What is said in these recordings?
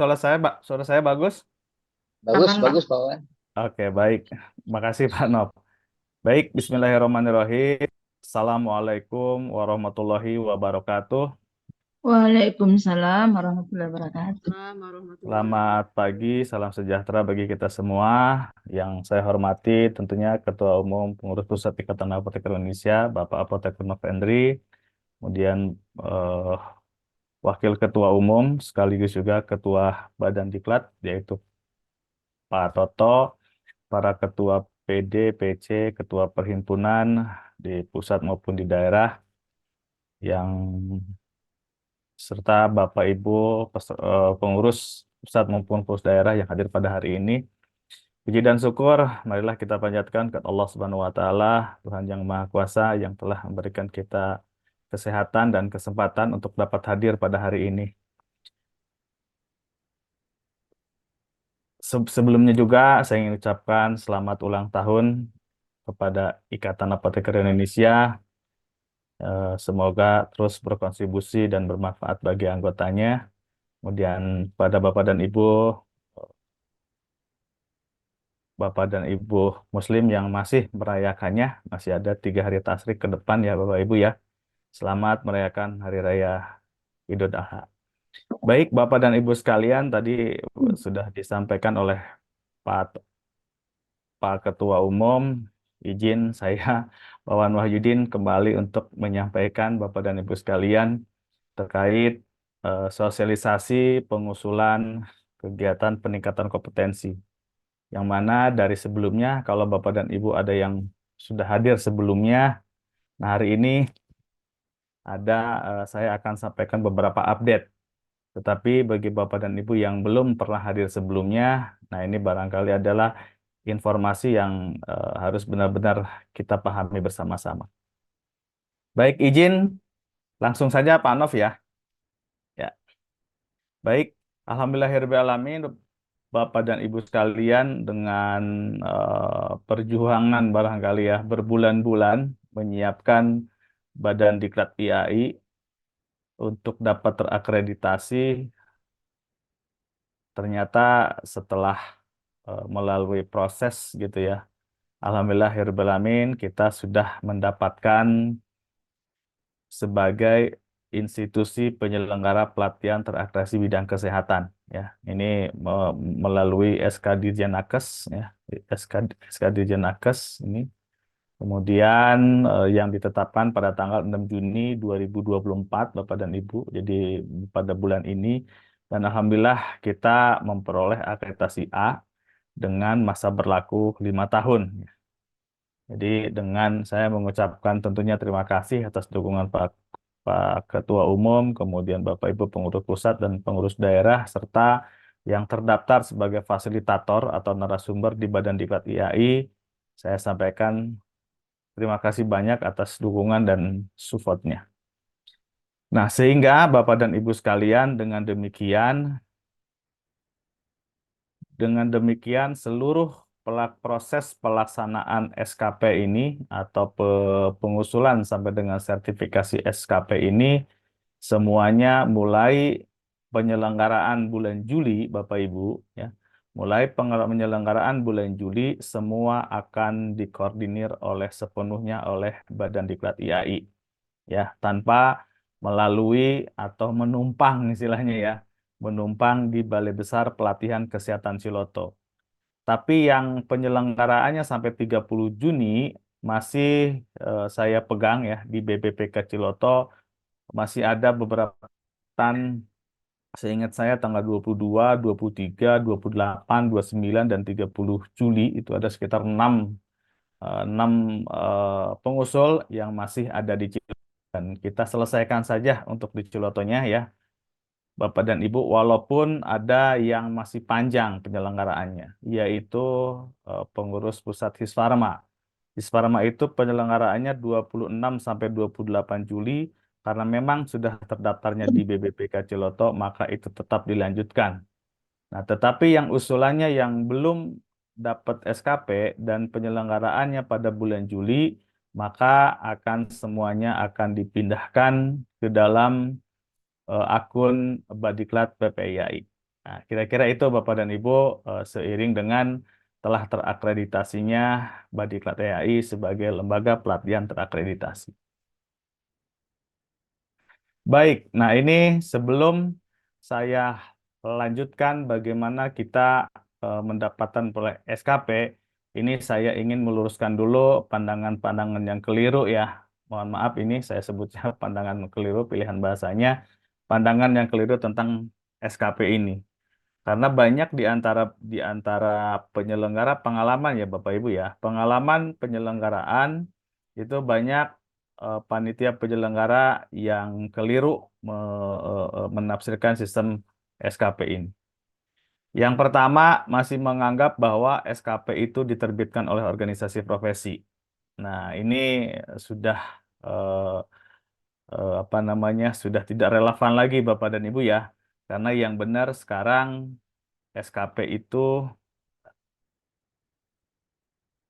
Suara saya bagus? Bagus, Aman, Pak. bagus Pak Wan. Oke, baik. Makasih Pak Nop. Baik, Bismillahirrahmanirrahim. Assalamualaikum warahmatullahi wabarakatuh. Waalaikumsalam warahmatullahi wabarakatuh. Selamat pagi, salam sejahtera bagi kita semua. Yang saya hormati tentunya Ketua Umum Pengurus Pusat Ikatan Apoteker Indonesia, Bapak Apoteker Novendri, kemudian eh, Wakil Ketua Umum sekaligus juga Ketua Badan Diklat, yaitu Pak Toto, para ketua PD, PC, ketua perhimpunan di pusat maupun di daerah, yang serta Bapak Ibu pengurus pusat maupun pengurus daerah yang hadir pada hari ini. Puji dan syukur, marilah kita panjatkan ke Allah Subhanahu wa Ta'ala, Tuhan yang Maha Kuasa, yang telah memberikan kita kesehatan dan kesempatan untuk dapat hadir pada hari ini. Sebelumnya juga saya ingin ucapkan selamat ulang tahun kepada Ikatan Apoteker Indonesia. Semoga terus berkontribusi dan bermanfaat bagi anggotanya. Kemudian pada Bapak dan Ibu Muslim yang masih merayakannya, masih ada 3 hari tasyrik ke depan ya Bapak Ibu ya. Selamat merayakan Hari Raya Idul Adha. Baik Bapak dan Ibu sekalian, tadi sudah disampaikan oleh Pak, Pak Ketua Umum, izin saya Wawan Wahyudin kembali untuk menyampaikan Bapak dan Ibu sekalian terkait sosialisasi pengusulan kegiatan peningkatan kompetensi. Yang mana dari sebelumnya, kalau Bapak dan Ibu ada yang sudah hadir sebelumnya, nah hari ini ada saya akan sampaikan beberapa update. Tetapi bagi Bapak dan Ibu yang belum pernah hadir sebelumnya, nah ini barangkali adalah informasi yang harus benar-benar kita pahami bersama-sama. Baik, izin langsung saja Pak Nov ya. Ya. Baik, Alhamdulillahirrahmanirrahim, Bapak dan Ibu sekalian, dengan perjuangan barangkali ya berbulan-bulan menyiapkan Badan Diklat IAI untuk dapat terakreditasi, ternyata setelah melalui proses gitu ya, Alhamdulillahirrahmanirrahim, kita sudah mendapatkan sebagai institusi penyelenggara pelatihan terakreditasi bidang kesehatan ya. Ini melalui SK Dirjenakes ya, SK SK Dirjenakes ini. Kemudian yang ditetapkan pada tanggal 6 Juni 2024 Bapak dan Ibu. Jadi pada bulan ini, dan alhamdulillah kita memperoleh akreditasi A dengan masa berlaku 5 tahun. Jadi dengan saya mengucapkan tentunya terima kasih atas dukungan Pak Ketua Umum, kemudian Bapak Ibu pengurus pusat dan pengurus daerah, serta yang terdaftar sebagai fasilitator atau narasumber di Badan Diklat IAI. Saya sampaikan terima kasih banyak atas dukungan dan supportnya. Nah, sehingga Bapak dan Ibu sekalian, dengan demikian seluruh proses pelaksanaan SKP ini atau pengusulan sampai dengan sertifikasi SKP ini semuanya mulai penyelenggaraan bulan Juli, Bapak Ibu, ya. Mulai penyelenggaraan bulan Juli semua akan dikoordinir sepenuhnya oleh Badan Diklat IAI, ya, tanpa melalui atau menumpang istilahnya ya, menumpang di Balai Besar Pelatihan Kesehatan Ciloto. Tapi yang penyelenggaraannya sampai 30 Juni masih saya pegang ya di BPPK Ciloto, masih ada beberapa tan, seingat saya tanggal 22, 23, 28, 29 dan 30 Juli itu ada sekitar 6 pengusul yang masih ada di Ciloto, dan kita selesaikan saja untuk di Cilotonya ya. Bapak dan Ibu, walaupun ada yang masih panjang penyelenggaraannya, yaitu pengurus pusat Hisfarma. Hisfarma itu penyelenggaraannya 26 sampai 28 Juli, karena memang sudah terdaftarnya di BBPK Ciloto, maka itu tetap dilanjutkan. Nah, tetapi yang usulannya yang belum dapat SKP dan penyelenggaraannya pada bulan Juli, maka semuanya akan dipindahkan ke dalam akun Badiklat PPIAI. Nah, kira-kira itu Bapak dan Ibu seiring dengan telah terakreditasinya Badiklat THI sebagai lembaga pelatihan terakreditasi. Baik, nah ini sebelum saya lanjutkan bagaimana kita mendapatkan SKP, ini saya ingin meluruskan dulu pandangan-pandangan yang keliru ya. Mohon maaf ini saya sebutnya pandangan keliru pilihan bahasanya, pandangan yang keliru tentang SKP ini. Karena banyak di antara penyelenggara pengalaman ya Bapak Ibu ya, pengalaman penyelenggaraan itu banyak panitia penyelenggara yang keliru menafsirkan sistem SKP ini. Yang pertama masih menganggap bahwa SKP itu diterbitkan oleh organisasi profesi. Nah, ini sudah eh, apa namanya sudah tidak relevan lagi Bapak dan Ibu ya, karena yang benar sekarang SKP itu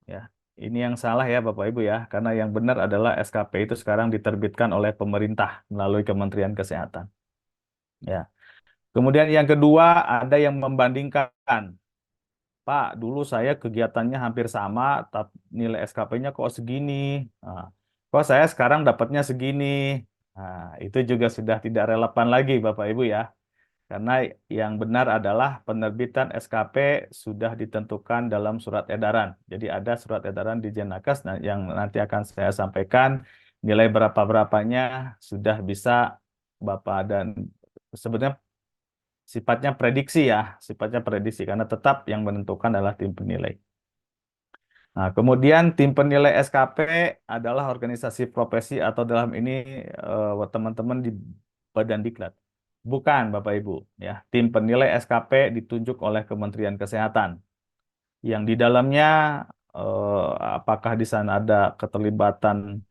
ya, ini yang salah ya Bapak Ibu ya, karena yang benar adalah SKP itu sekarang diterbitkan oleh pemerintah melalui Kementerian Kesehatan. Ya. Kemudian yang kedua ada yang membandingkan, Pak, dulu saya kegiatannya hampir sama, tapi nilai SKP-nya kok segini. Nah, kok saya sekarang dapatnya segini. Nah, itu juga sudah tidak relevan lagi Bapak Ibu ya. Karena yang benar adalah penerbitan SKP sudah ditentukan dalam surat edaran. Jadi ada surat edaran di Jenakes yang nanti akan saya sampaikan nilai berapa-berapanya sudah bisa Bapak dan sebenarnya sifatnya prediksi karena tetap yang menentukan adalah tim penilai. Nah, kemudian tim penilai SKP adalah organisasi profesi atau dalam ini teman-teman di Badan Diklat. Bukan, Bapak Ibu. Ya, tim penilai SKP ditunjuk oleh Kementerian Kesehatan. Yang di dalamnya apakah di sana ada keterlibatan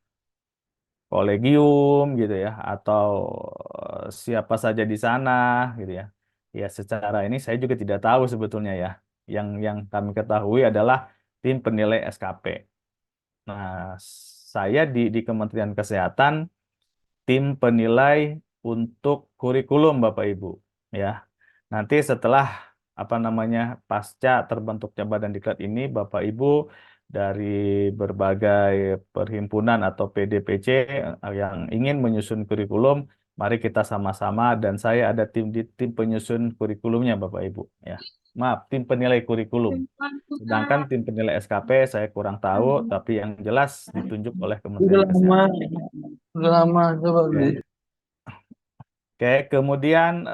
kolegium gitu ya, atau siapa saja di sana gitu ya. Ya, secara ini saya juga tidak tahu sebetulnya ya. Yang kami ketahui adalah tim penilai SKP. Nah, saya di Kementerian Kesehatan tim penilai untuk kurikulum Bapak Ibu ya. Nanti setelah apa namanya pasca terbentuknya Badan Diklat ini Bapak Ibu dari berbagai perhimpunan atau PDPC yang ingin menyusun kurikulum, mari kita sama-sama dan saya ada di tim penyusun kurikulumnya Bapak Ibu ya. Maaf, tim penilai kurikulum. Sedangkan tim penilai SKP saya kurang tahu, tapi yang jelas ditunjuk oleh Udah Kementerian lama, Kesehatan. udah lama coba beli. Oke. Oke, kemudian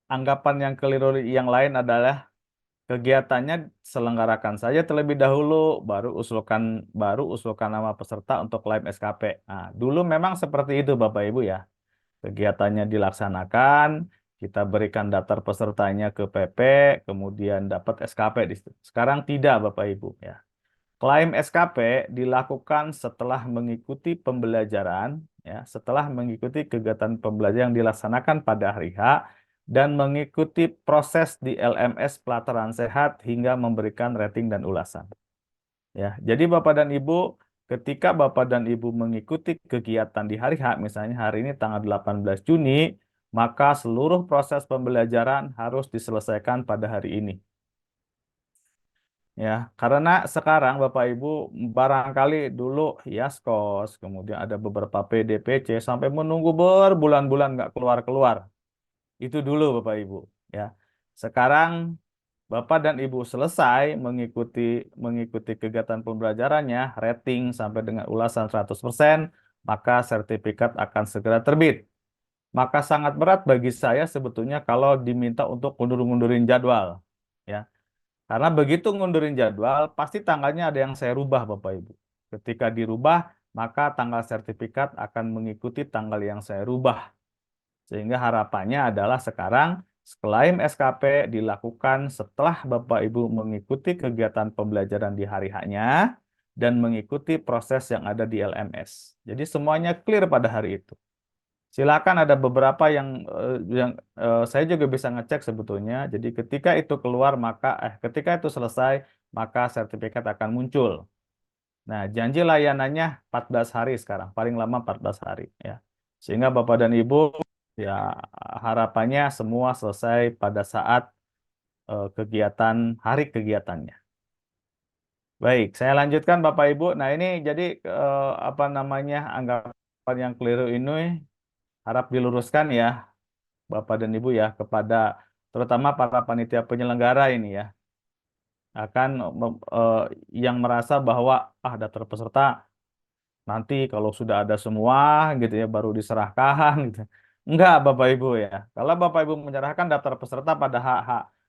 anggapan yang keliru yang lain adalah kegiatannya selenggarakan saja terlebih dahulu, baru usulkan nama peserta untuk klaim SKP. Nah, dulu memang seperti itu Bapak Ibu ya. Kegiatannya dilaksanakan, kita berikan daftar pesertanya ke PP, kemudian dapat SKP di situ. Sekarang tidak Bapak Ibu ya. Klaim SKP dilakukan setelah mengikuti pembelajaran, ya, setelah mengikuti kegiatan pembelajaran yang dilaksanakan pada hari H dan mengikuti proses di LMS Pelataran Sehat hingga memberikan rating dan ulasan. Ya, jadi Bapak dan Ibu, ketika Bapak dan Ibu mengikuti kegiatan di hari H, misalnya hari ini tanggal 18 Juni, maka seluruh proses pembelajaran harus diselesaikan pada hari ini. Ya, karena sekarang Bapak Ibu barangkali dulu Yaskos, kemudian ada beberapa PDPC sampai menunggu berbulan-bulan nggak keluar-keluar. Itu dulu Bapak Ibu. Ya, sekarang Bapak dan Ibu selesai mengikuti kegiatan pembelajarannya, rating sampai dengan ulasan 100%, maka sertifikat akan segera terbit. Maka sangat berat bagi saya sebetulnya kalau diminta untuk mundur-mundurin jadwal. Ya, karena begitu ngundurin jadwal, pasti tanggalnya ada yang saya rubah, Bapak Ibu. Ketika dirubah, maka tanggal sertifikat akan mengikuti tanggal yang saya rubah. Sehingga harapannya adalah sekarang klaim SKP dilakukan setelah Bapak Ibu mengikuti kegiatan pembelajaran di hari H-nya dan mengikuti proses yang ada di LMS. Jadi semuanya clear pada hari itu. Silakan ada beberapa yang saya juga bisa ngecek sebetulnya. Jadi ketika itu keluar ketika itu selesai maka sertifikat akan muncul. Nah, janji layanannya 14 hari sekarang, paling lama 14 hari ya. Sehingga Bapak dan Ibu Ya, harapannya semua selesai pada saat kegiatan hari kegiatannya. Baik, saya lanjutkan Bapak Ibu. Nah, ini jadi apa namanya anggapan yang keliru ini harap diluruskan ya Bapak dan Ibu ya kepada terutama para panitia penyelenggara ini ya akan yang merasa bahwa daftar peserta nanti kalau sudah ada semua gitu ya baru diserahkan gitu. Enggak Bapak Ibu ya. Kalau Bapak Ibu menyerahkan daftar peserta pada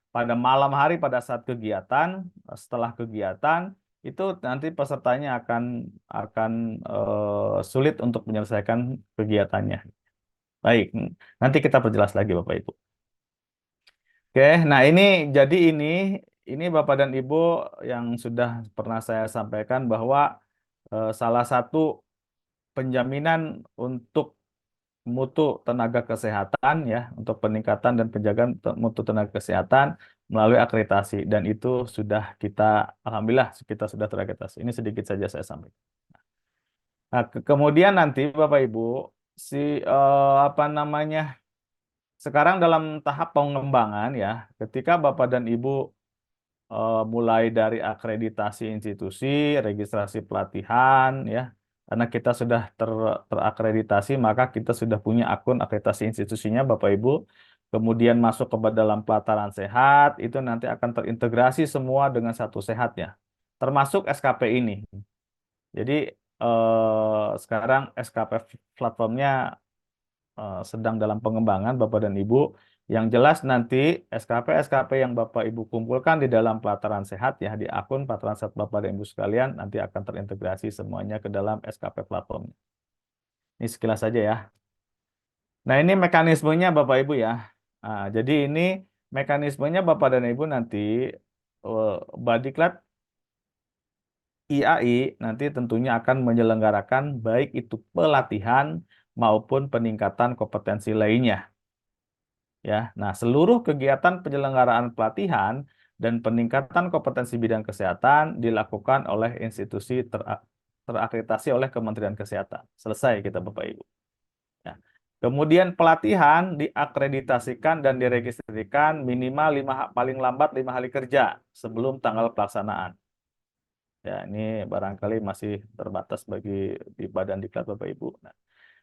pada malam hari pada saat kegiatan, setelah kegiatan itu nanti pesertanya akan sulit untuk menyelesaikan kegiatannya. Baik, nanti kita perjelas lagi Bapak Ibu. Oke, nah ini Bapak dan Ibu yang sudah pernah saya sampaikan bahwa salah satu penjaminan untuk mutu tenaga kesehatan ya, untuk peningkatan dan penjagaan mutu tenaga kesehatan melalui akreditasi dan itu sudah kita alhamdulillah kita sudah terakreditasi. Ini sedikit saja saya sampaikan. Nah, kemudian nanti Bapak Ibu si apa namanya? Sekarang dalam tahap pengembangan ya, ketika Bapak dan Ibu mulai dari akreditasi institusi, registrasi pelatihan, ya. Karena kita sudah terakreditasi, maka kita sudah punya akun akreditasi institusinya, Bapak Ibu. Kemudian masuk ke dalam pelataran sehat, itu nanti akan terintegrasi semua dengan satu sehatnya, termasuk SKP ini. Jadi sekarang SKP platformnya sedang dalam pengembangan Bapak dan Ibu. Yang jelas nanti SKP-SKP yang Bapak Ibu kumpulkan di dalam pelataran sehat ya di akun pelataran sehat Bapak dan Ibu sekalian nanti akan terintegrasi semuanya ke dalam SKP platform. Ini sekilas saja ya. Nah, ini mekanismenya Bapak Ibu ya. Nah, jadi ini mekanismenya Bapak dan Ibu nanti Badiklat IAI nanti tentunya akan menyelenggarakan baik itu pelatihan maupun peningkatan kompetensi lainnya. Ya, nah seluruh kegiatan penyelenggaraan pelatihan dan peningkatan kompetensi bidang kesehatan dilakukan oleh institusi terakreditasi oleh Kementerian Kesehatan. Selesai kita Bapak Ibu. Ya. Kemudian pelatihan diakreditasikan dan diregistrasikan minimal paling lambat 5 hari kerja sebelum tanggal pelaksanaan. Ya, ini barangkali masih terbatas bagi di Badan Diklat Bapak Ibu. Nah,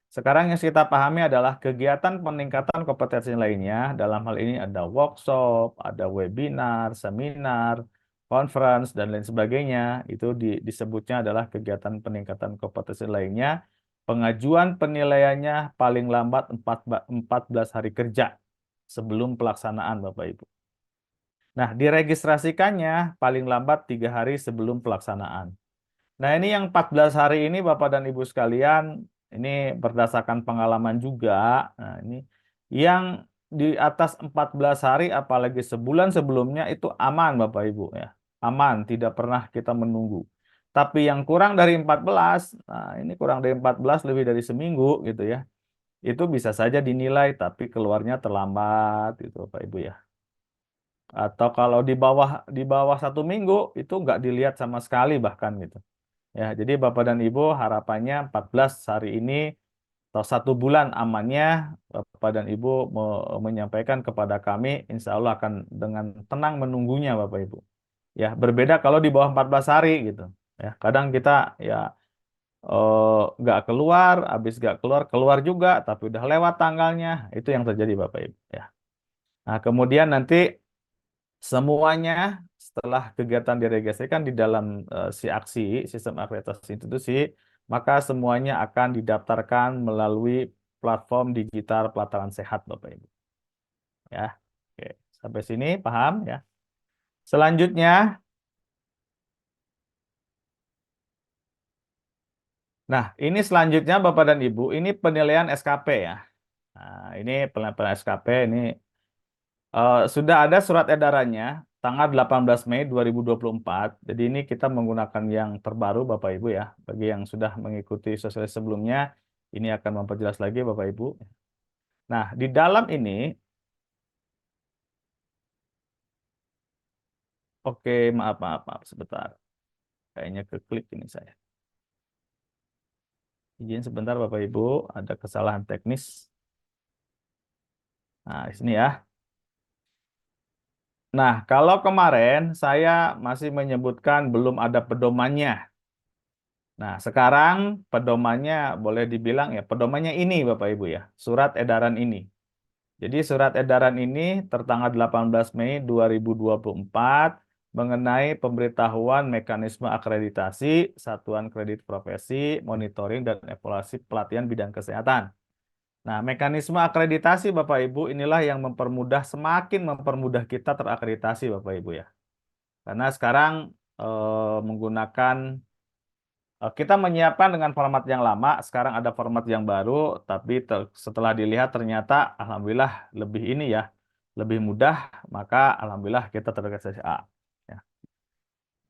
sekarang yang kita pahami adalah kegiatan peningkatan kompetensi lainnya. Dalam hal ini ada workshop, ada webinar, seminar, conference, dan lain sebagainya. Itu disebutnya adalah kegiatan peningkatan kompetensi lainnya. Pengajuan penilaiannya paling lambat 14 hari kerja sebelum pelaksanaan Bapak Ibu. Nah, diregistrasikannya paling lambat 3 hari sebelum pelaksanaan. Nah, ini yang 14 hari ini Bapak dan Ibu sekalian, ini berdasarkan pengalaman juga. Nah, ini yang di atas 14 hari apalagi sebulan sebelumnya itu aman Bapak Ibu ya. Aman, tidak pernah kita menunggu. Tapi yang kurang dari 14, nah ini kurang dari 14 lebih dari seminggu gitu ya. Itu bisa saja dinilai tapi keluarnya terlambat gitu Bapak Ibu ya. Atau kalau di bawah 1 minggu itu nggak dilihat sama sekali bahkan gitu. Ya, jadi Bapak dan Ibu harapannya 14 hari ini atau 1 bulan amannya Bapak dan Ibu menyampaikan kepada kami, insya Allah akan dengan tenang menunggunya Bapak Ibu. Ya, berbeda kalau di bawah 14 hari gitu. Ya, kadang kita ya nggak keluar, habis nggak keluar, keluar juga, tapi udah lewat tanggalnya. Itu yang terjadi Bapak Ibu. Ya. Nah, kemudian nanti semuanya setelah kegiatan diregistrasikan di dalam si aksi sistem akreditasi institusi, maka semuanya akan didaftarkan melalui platform digital pelataran sehat, Bapak Ibu. Ya, oke, sampai sini paham ya. Selanjutnya, nah ini selanjutnya Bapak dan Ibu, ini penilaian SKP ya. Nah, ini penilaian SKP ini sudah ada surat edarannya tanggal 18 Mei 2024. Jadi ini kita menggunakan yang terbaru Bapak Ibu ya. Bagi yang sudah mengikuti sosial sebelumnya, ini akan memperjelas lagi Bapak Ibu. Nah, di dalam ini, oke, maaf, maaf, maaf, sebentar. Kayaknya keklik ini saya. Izin sebentar Bapak Ibu, ada kesalahan teknis. Nah, di sini ya. Nah, kalau kemarin saya masih menyebutkan belum ada pedomannya. Nah, sekarang pedomannya boleh dibilang ya, pedomannya ini Bapak Ibu ya, surat edaran ini. Jadi surat edaran ini tertanggal 18 Mei 2024 mengenai pemberitahuan mekanisme akreditasi, satuan kredit profesi, monitoring, dan evaluasi pelatihan bidang kesehatan. Nah, mekanisme akreditasi Bapak Ibu inilah yang semakin mempermudah kita terakreditasi Bapak Ibu ya. Karena sekarang menggunakan kita menyiapkan dengan format yang lama, sekarang ada format yang baru, tapi setelah dilihat ternyata alhamdulillah lebih ini ya, lebih mudah, maka alhamdulillah kita terregistrasi A. Ya.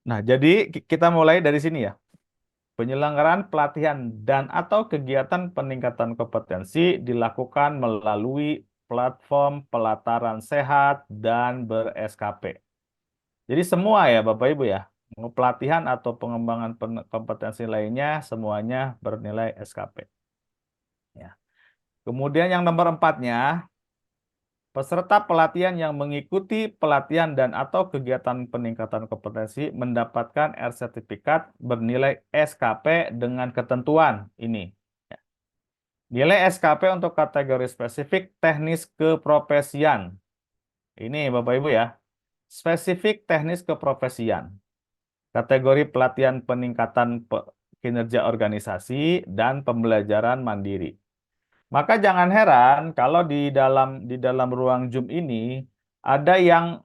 Nah, jadi kita mulai dari sini ya. Penyelenggaraan pelatihan dan atau kegiatan peningkatan kompetensi dilakukan melalui platform pelataran sehat dan ber-SKP. Jadi semua ya Bapak Ibu ya, mau pelatihan atau pengembangan kompetensi lainnya semuanya bernilai SKP. Ya. Kemudian yang nomor 4-nya, peserta pelatihan yang mengikuti pelatihan dan atau kegiatan peningkatan kompetensi mendapatkan sertifikat bernilai SKP dengan ketentuan ini. Ya. Nilai SKP untuk kategori spesifik teknis keprofesian. Ini Bapak Ibu ya, spesifik teknis keprofesian. Kategori pelatihan peningkatan kinerja organisasi dan pembelajaran mandiri. Maka jangan heran kalau di dalam ruang Zoom ini ada yang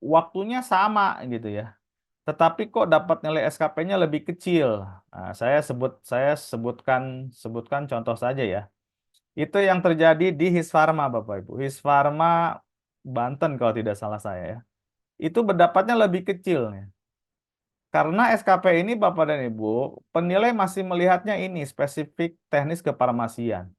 waktunya sama gitu ya. Tetapi kok dapat nilai SKP-nya lebih kecil. Nah, saya sebutkan contoh saja ya. Itu yang terjadi di Hisfarma Bapak Ibu. Hisfarma Banten kalau tidak salah saya ya. Itu berdapatnya lebih kecil nih. Karena SKP ini Bapak dan Ibu, penilai masih melihatnya ini spesifik teknis kefarmasian.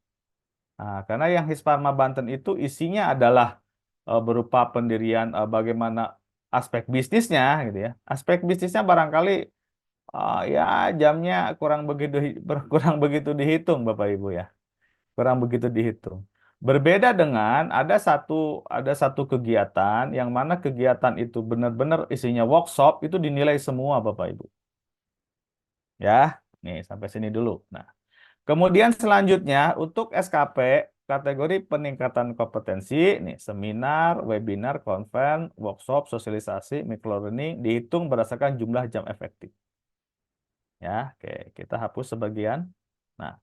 Nah, karena yang Hisparma Banten itu isinya adalah berupa pendirian bagaimana aspek bisnisnya gitu ya. Aspek bisnisnya barangkali ya jamnya kurang begitu dihitung Bapak Ibu ya. Kurang begitu dihitung. Berbeda dengan ada satu kegiatan yang mana kegiatan itu benar-benar isinya workshop itu dinilai semua Bapak Ibu. Ya, nih sampai sini dulu. Nah, kemudian selanjutnya untuk SKP kategori peningkatan kompetensi, nih seminar, webinar, konferensi, workshop, sosialisasi, microlearning dihitung berdasarkan jumlah jam efektif. Ya, oke, kita hapus sebagian. Nah,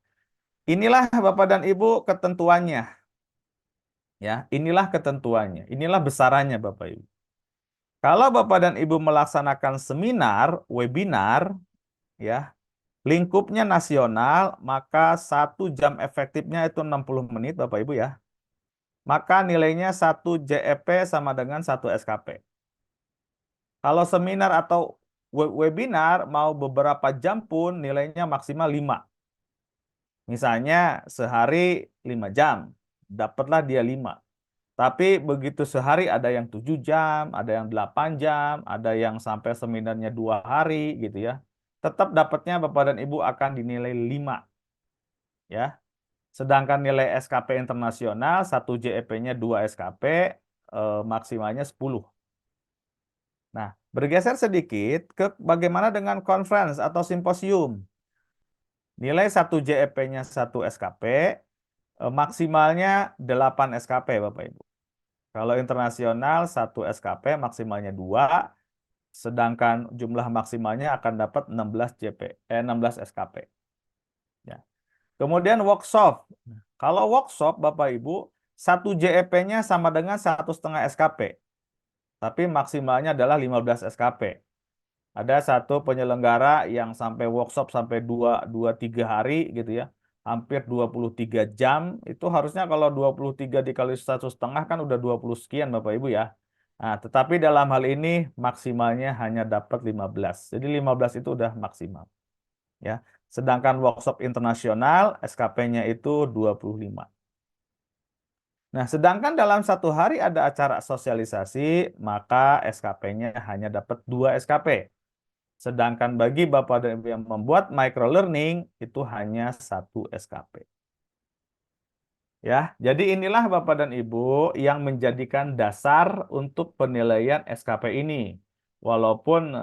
inilah Bapak dan Ibu ketentuannya. Ya, inilah ketentuannya. Inilah besarannya Bapak Ibu. Kalau Bapak dan Ibu melaksanakan seminar, webinar, ya, lingkupnya nasional, maka 1 jam efektifnya itu 60 menit Bapak Ibu ya. Maka nilainya 1 JEP sama dengan 1 SKP. Kalau seminar atau webinar mau beberapa jam pun nilainya maksimal 5. Misalnya sehari 5 jam, dapatlah dia 5. Tapi begitu sehari ada yang 7 jam, ada yang 8 jam, ada yang sampai seminarnya 2 hari gitu ya. Tetap dapatnya Bapak dan Ibu akan dinilai 5. Ya. Sedangkan nilai SKP internasional 1 JEP-nya 2 SKP maksimalnya 10. Nah, bergeser sedikit ke bagaimana dengan conference atau simposium. Nilai 1 JEP-nya 1 SKP maksimalnya 8 SKP Bapak Ibu. Kalau internasional 1 SKP maksimalnya 2, sedangkan jumlah maksimalnya akan dapat 16 SKP. Ya. Kemudian workshop. Kalau workshop Bapak Ibu 1 JEP-nya sama dengan 1,5 SKP. Tapi maksimalnya adalah 15 SKP. Ada satu penyelenggara yang sampai workshop sampai 2-3 hari gitu ya. Hampir 23 jam. Itu harusnya kalau 23 dikali 1,5 kan udah 20 sekian Bapak Ibu ya. Nah, tetapi dalam hal ini maksimalnya hanya dapat 15. Jadi 15 itu udah maksimal. Ya. Sedangkan workshop internasional SKP-nya itu 25. Nah, sedangkan dalam 1 hari ada acara sosialisasi, maka SKP-nya hanya dapat 2 SKP. Sedangkan bagi Bapak dan Ibu yang membuat microlearning, itu hanya 1 SKP. Ya, jadi inilah Bapak dan Ibu yang menjadikan dasar untuk penilaian SKP ini. Walaupun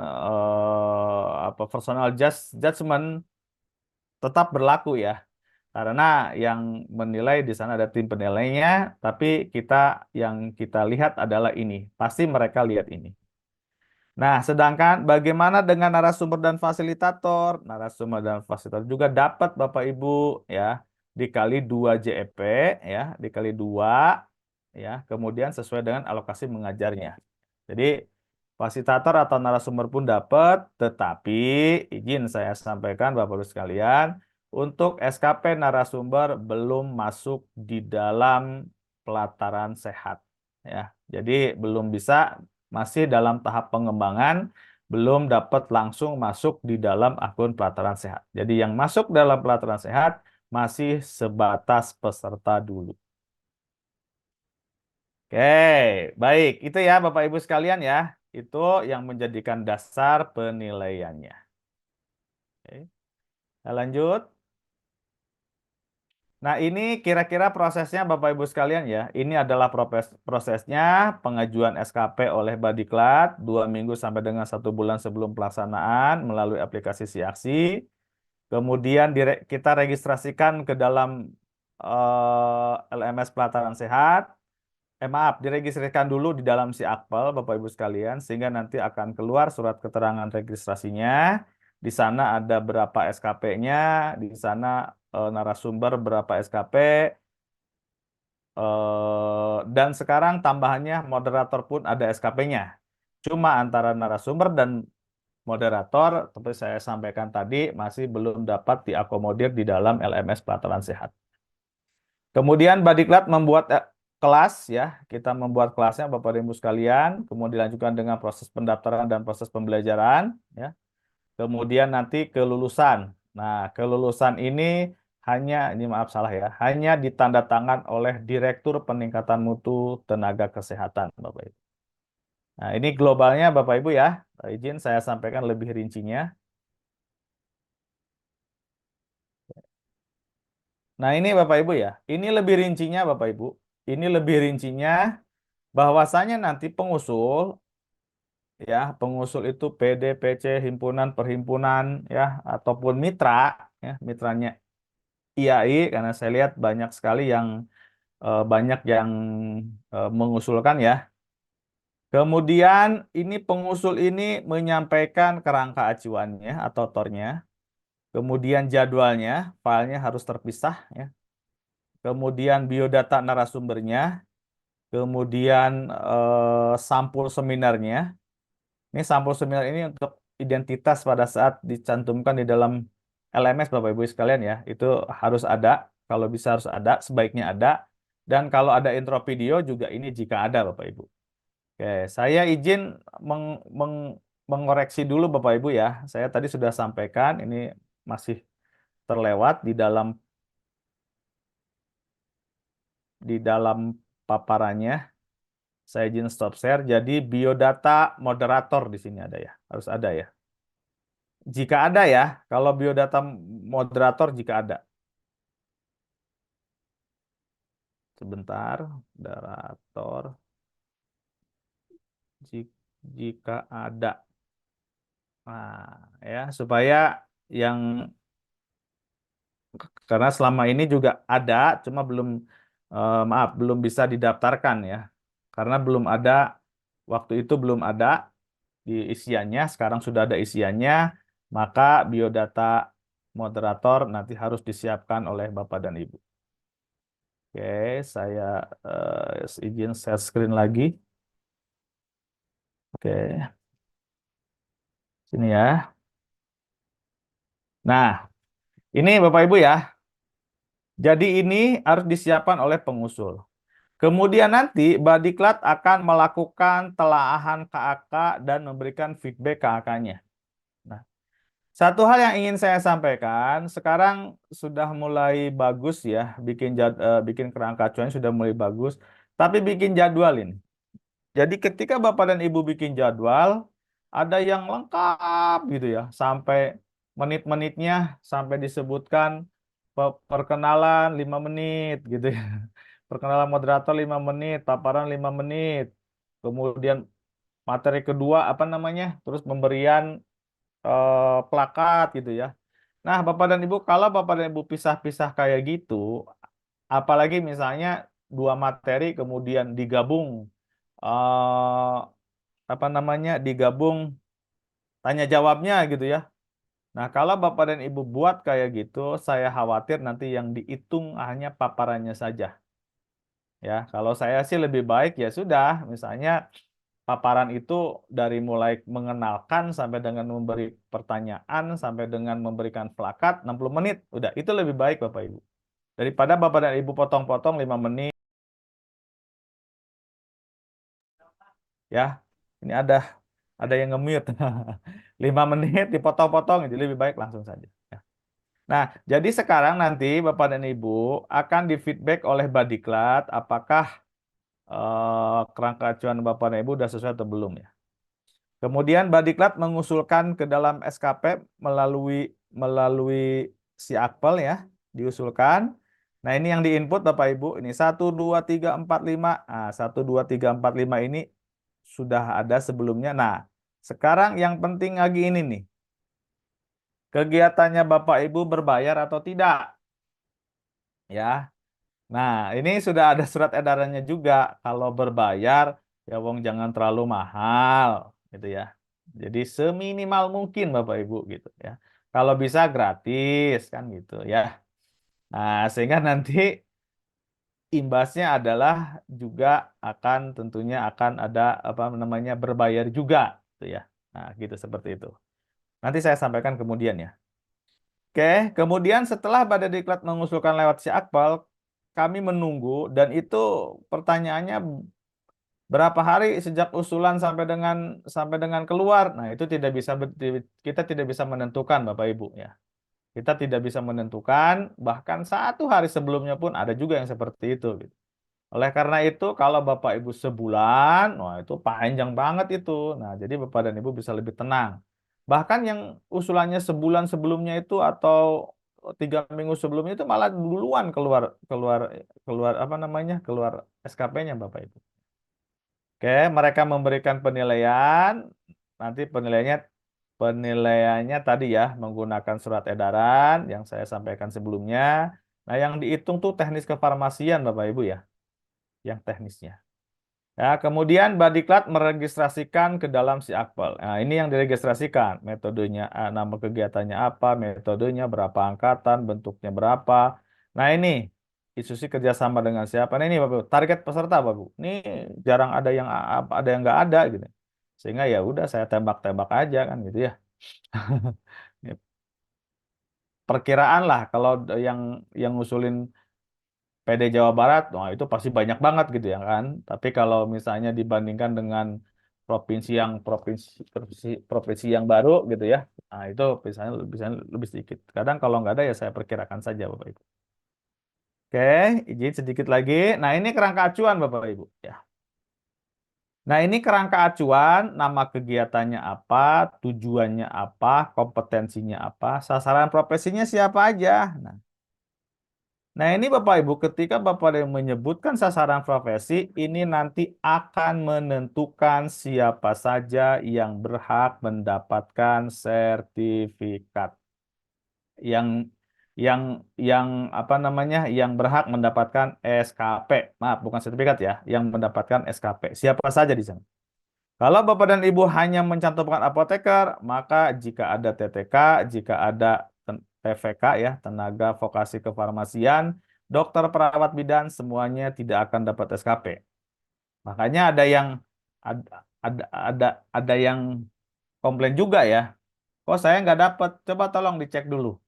apa personal judgment tetap berlaku ya. Karena yang menilai di sana ada tim penilainya, tapi yang kita lihat adalah ini. Pasti mereka lihat ini. Nah, sedangkan bagaimana dengan narasumber dan fasilitator? Narasumber dan fasilitator juga dapat Bapak Ibu ya, dikali 2 JEP ya, dikali 2 ya, kemudian sesuai dengan alokasi mengajarnya. Jadi fasilitator atau narasumber pun dapat, tetapi izin saya sampaikan Bapak Ibu sekalian, untuk SKP narasumber belum masuk di dalam pelataran sehat ya. Jadi belum bisa, masih dalam tahap pengembangan, belum dapat langsung masuk di dalam akun pelataran sehat. Jadi yang masuk dalam pelataran sehat masih sebatas peserta dulu. Oke, baik. Itu ya Bapak Ibu sekalian ya. Itu yang menjadikan dasar penilaiannya. Oke, kita lanjut. Nah, ini kira-kira prosesnya Bapak Ibu sekalian ya. Ini adalah prosesnya pengajuan SKP oleh Badiklat 2 minggu sampai dengan 1 bulan sebelum pelaksanaan melalui aplikasi Siaksi. Kemudian kita registrasikan ke dalam LMS Pelataran Sehat. Maaf, diregistrasikan dulu di dalam si Akpel, Bapak Ibu sekalian, sehingga nanti akan keluar surat keterangan registrasinya. Di sana ada berapa SKP-nya, di sana narasumber berapa SKP, dan sekarang tambahannya moderator pun ada SKP-nya. Cuma antara narasumber dan moderator, seperti saya sampaikan tadi, masih belum dapat diakomodir di dalam LMS Pelataran Sehat. Kemudian Badiklat membuat kelas ya, kita membuat kelasnya Bapak dan Ibu sekalian, kemudian dilanjutkan dengan proses pendaftaran dan proses pembelajaran ya. Kemudian nanti kelulusan. Nah, kelulusan ini ini maaf salah ya, hanya ditandatangan oleh Direktur Peningkatan Mutu Tenaga Kesehatan Bapak Ibu. Nah, ini globalnya Bapak Ibu ya. Izin saya sampaikan lebih rincinya. Nah, ini Bapak Ibu ya. Ini lebih rincinya Bapak Ibu. Ini lebih rincinya bahwasanya nanti pengusul itu PD, PC, himpunan, perhimpunan ya ataupun mitra ya, mitranya IAI, karena saya lihat banyak yang mengusulkan ya. Kemudian ini pengusul ini menyampaikan kerangka acuannya atau tornya. Kemudian jadwalnya, filenya harus terpisah ya. Kemudian biodata narasumbernya, kemudian sampul seminarnya. Ini sampul seminar ini untuk identitas pada saat dicantumkan di dalam LMS Bapak Ibu sekalian ya. Itu harus ada, kalau bisa harus ada, sebaiknya ada. Dan kalau ada intro video juga ini jika ada Bapak Ibu. Oke, saya izin mengoreksi dulu Bapak Ibu ya. Saya tadi sudah sampaikan, ini masih terlewat di dalam paparannya. Saya izin stop share. Jadi biodata moderator di sini ada ya, harus ada ya. Jika ada ya, kalau biodata moderator jika ada. Sebentar, moderator. Jika ada. Nah, ya, supaya yang karena selama ini juga ada, cuma belum bisa didaftarkan ya. Karena waktu itu belum ada di isiannya, sekarang sudah ada isiannya, maka biodata moderator nanti harus disiapkan oleh Bapak dan Ibu. Oke, saya izin share screen lagi. Oke, sini ya. Nah, ini Bapak Ibu ya. Jadi ini harus disiapkan oleh pengusul. Kemudian nanti Badiklat akan melakukan telaahan KAK dan memberikan feedback KAK-nya. Nah, satu hal yang ingin saya sampaikan, sekarang sudah mulai bagus ya, bikin kerangka acuannya sudah mulai bagus, tapi bikin jadwal ini. Jadi ketika Bapak dan Ibu bikin jadwal, ada yang lengkap gitu ya, sampai menit-menitnya sampai disebutkan perkenalan 5 menit gitu ya. Perkenalan moderator 5 menit, paparan 5 menit. Kemudian materi kedua apa namanya? Terus pemberian plakat gitu ya. Nah, Bapak dan Ibu, kalau Bapak dan Ibu pisah-pisah kayak gitu, apalagi misalnya dua materi kemudian digabung eh apa namanya? Digabung tanya jawabnya gitu ya. Nah, kalau Bapak dan Ibu buat kayak gitu, saya khawatir nanti yang dihitung hanya paparannya saja. Ya, kalau saya sih lebih baik ya sudah, misalnya paparan itu dari mulai mengenalkan sampai dengan memberi pertanyaan sampai dengan memberikan plakat 60 menit. Udah, itu lebih baik Bapak Ibu. Daripada Bapak dan Ibu potong-potong 5 menit ya. Ini ada yang nge-mute. 5 menit dipotong-potong jadi lebih baik langsung saja. Ya. Nah, jadi sekarang nanti Bapak dan Ibu akan di-feedback oleh Badiklat apakah kerangka acuan Bapak dan Ibu sudah sesuai atau belum ya. Kemudian Badiklat mengusulkan ke dalam SKP melalui si Akpel ya, diusulkan. Nah, ini yang diinput Bapak Ibu. Ini 1 2 3 4 5. Nah, 1 2 3 4 5 ini sudah ada sebelumnya. Nah, sekarang yang penting lagi ini nih. Kegiatannya Bapak Ibu berbayar atau tidak? Ya. Nah, ini sudah ada surat edarannya juga. Kalau berbayar, ya wong jangan terlalu mahal, gitu ya. Jadi seminimal mungkin Bapak Ibu gitu ya. Kalau bisa gratis kan gitu ya. Nah, sehingga nanti imbasnya adalah juga akan tentunya akan ada apa namanya berbayar juga, gitu ya. Nah, gitu seperti itu. Nanti saya sampaikan kemudian ya. Oke, kemudian setelah Badan Diklat mengusulkan lewat si Akpal, kami menunggu dan itu pertanyaannya berapa hari sejak usulan sampai dengan keluar. Nah, itu tidak bisa kita tidak bisa menentukan Bapak Ibu ya. Kita tidak bisa menentukan bahkan 1 hari sebelumnya pun ada juga yang seperti itu gitu. Oleh karena itu kalau Bapak Ibu sebulan, wah itu panjang banget itu. Nah, jadi Bapak dan Ibu bisa lebih tenang. Bahkan yang usulannya sebulan sebelumnya itu atau 3 minggu sebelumnya itu malah duluan keluar keluar keluar apa namanya keluar SKP-nya Bapak Ibu. Oke, mereka memberikan penilaian. Nanti penilaiannya tadi ya menggunakan surat edaran yang saya sampaikan sebelumnya. Nah, yang dihitung tuh teknis kefarmasian Bapak Ibu ya, yang teknisnya. Ya, kemudian Badiklat meregistrasikan ke dalam si Akpel. Nah, ini yang diregistrasikan. Metodenya, nama kegiatannya apa, metodenya berapa angkatan, bentuknya berapa. Nah, ini institusi kerjasama dengan siapa. Nah, ini Bapak Ibu, target peserta Bapak Ibu. Ini jarang ada yang nggak ada gitu. Sehingga ya udah saya tembak-tembak aja kan gitu ya. Perkiraan lah kalau yang ngusulin PD Jawa Barat, wah itu pasti banyak banget gitu ya kan. Tapi kalau misalnya dibandingkan dengan provinsi yang baru gitu ya, nah itu bisa lebih sedikit. Kadang kalau nggak ada ya saya perkirakan saja Bapak Ibu. Oke, izin sedikit lagi. Nah ini kerangka acuan Bapak Ibu ya. Nah ini kerangka acuan, nama kegiatannya apa, tujuannya apa, kompetensinya apa, sasaran profesinya siapa aja. Nah, ini Bapak Ibu, ketika Bapak Ibu menyebutkan sasaran profesi, ini nanti akan menentukan siapa saja yang berhak mendapatkan sertifikat. Yang yang yang apa namanya? Yang berhak mendapatkan SKP. Maaf, bukan sertifikat ya, yang mendapatkan SKP. Siapa saja di sana. Kalau Bapak dan Ibu hanya mencantumkan apoteker, maka jika ada TTK, jika ada TVK ya, tenaga vokasi kefarmasian, dokter perawat bidan semuanya tidak akan dapat SKP. Makanya ada yang komplain juga ya. Kok saya nggak dapat? Coba tolong dicek dulu.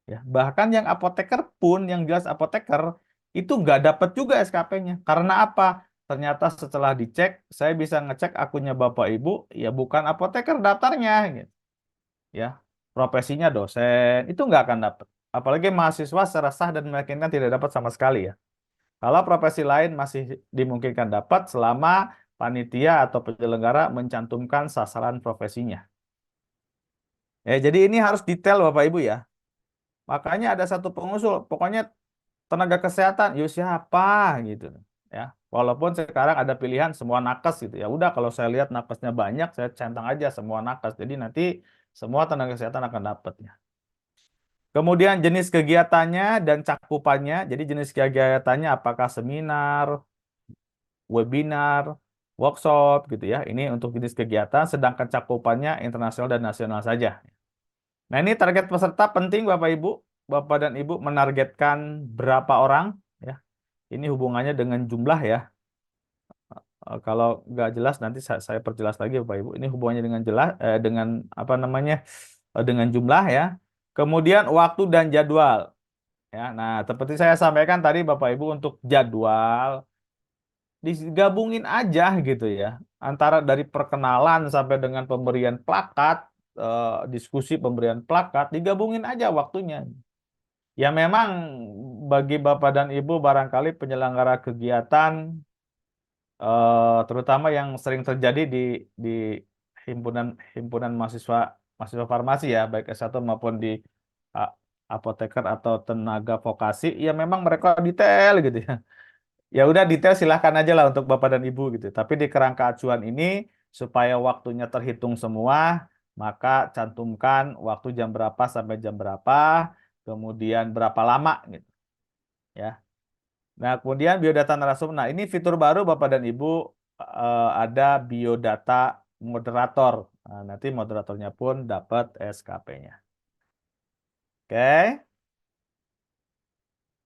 Ya, bahkan yang apoteker pun yang jelas apoteker itu nggak dapat juga SKP-nya. Karena apa? Ternyata setelah dicek, saya bisa ngecek akunnya Bapak Ibu, ya bukan apoteker daftarnya, gitu. Ya, profesinya dosen, itu nggak akan dapat. Apalagi mahasiswa secara sah dan meyakinkan tidak dapat sama sekali ya. Kalau profesi lain masih dimungkinkan dapat selama panitia atau penyelenggara mencantumkan sasaran profesinya. Ya, jadi ini harus detail Bapak Ibu ya. Makanya ada satu pengusul, pokoknya tenaga kesehatan, yuk siapa gitu ya. Walaupun sekarang ada pilihan semua nakes gitu ya. Udah kalau saya lihat nakesnya banyak, saya centang aja semua nakes. Jadi nanti semua tenaga kesehatan akan dapat ya. Kemudian jenis kegiatannya dan cakupannya. Jadi jenis kegiatannya apakah seminar, webinar, workshop gitu ya. Ini untuk jenis kegiatan, sedangkan cakupannya internasional dan nasional saja. Nah, ini target peserta penting Bapak Ibu. Bapak dan Ibu menargetkan berapa orang ya. Ini hubungannya dengan jumlah ya. Kalau nggak jelas nanti saya perjelas lagi Bapak Ibu. Ini hubungannya dengan jelas dengan apa namanya? Dengan jumlah ya. Kemudian waktu dan jadwal ya. Nah, seperti saya sampaikan tadi Bapak Ibu untuk jadwal digabungin aja gitu ya. Antara dari perkenalan sampai dengan pemberian plakat, diskusi pemberian plakat digabungin aja waktunya. Ya memang bagi Bapak dan Ibu barangkali penyelenggara kegiatan terutama yang sering terjadi di himpunan himpunan mahasiswa mahasiswa farmasi ya baik S1 maupun di uh, apoteker atau tenaga vokasi ya memang mereka detail gitu ya. Ya udah detail silahkan aja lah untuk Bapak dan Ibu gitu. Tapi di kerangka acuan ini supaya waktunya terhitung semua, maka cantumkan waktu jam berapa sampai jam berapa, kemudian berapa lama gitu ya. Nah, kemudian biodata narasumber. Nah, ini fitur baru Bapak dan Ibu ada biodata moderator. Nah, nanti moderatornya pun dapat SKP-nya. Oke.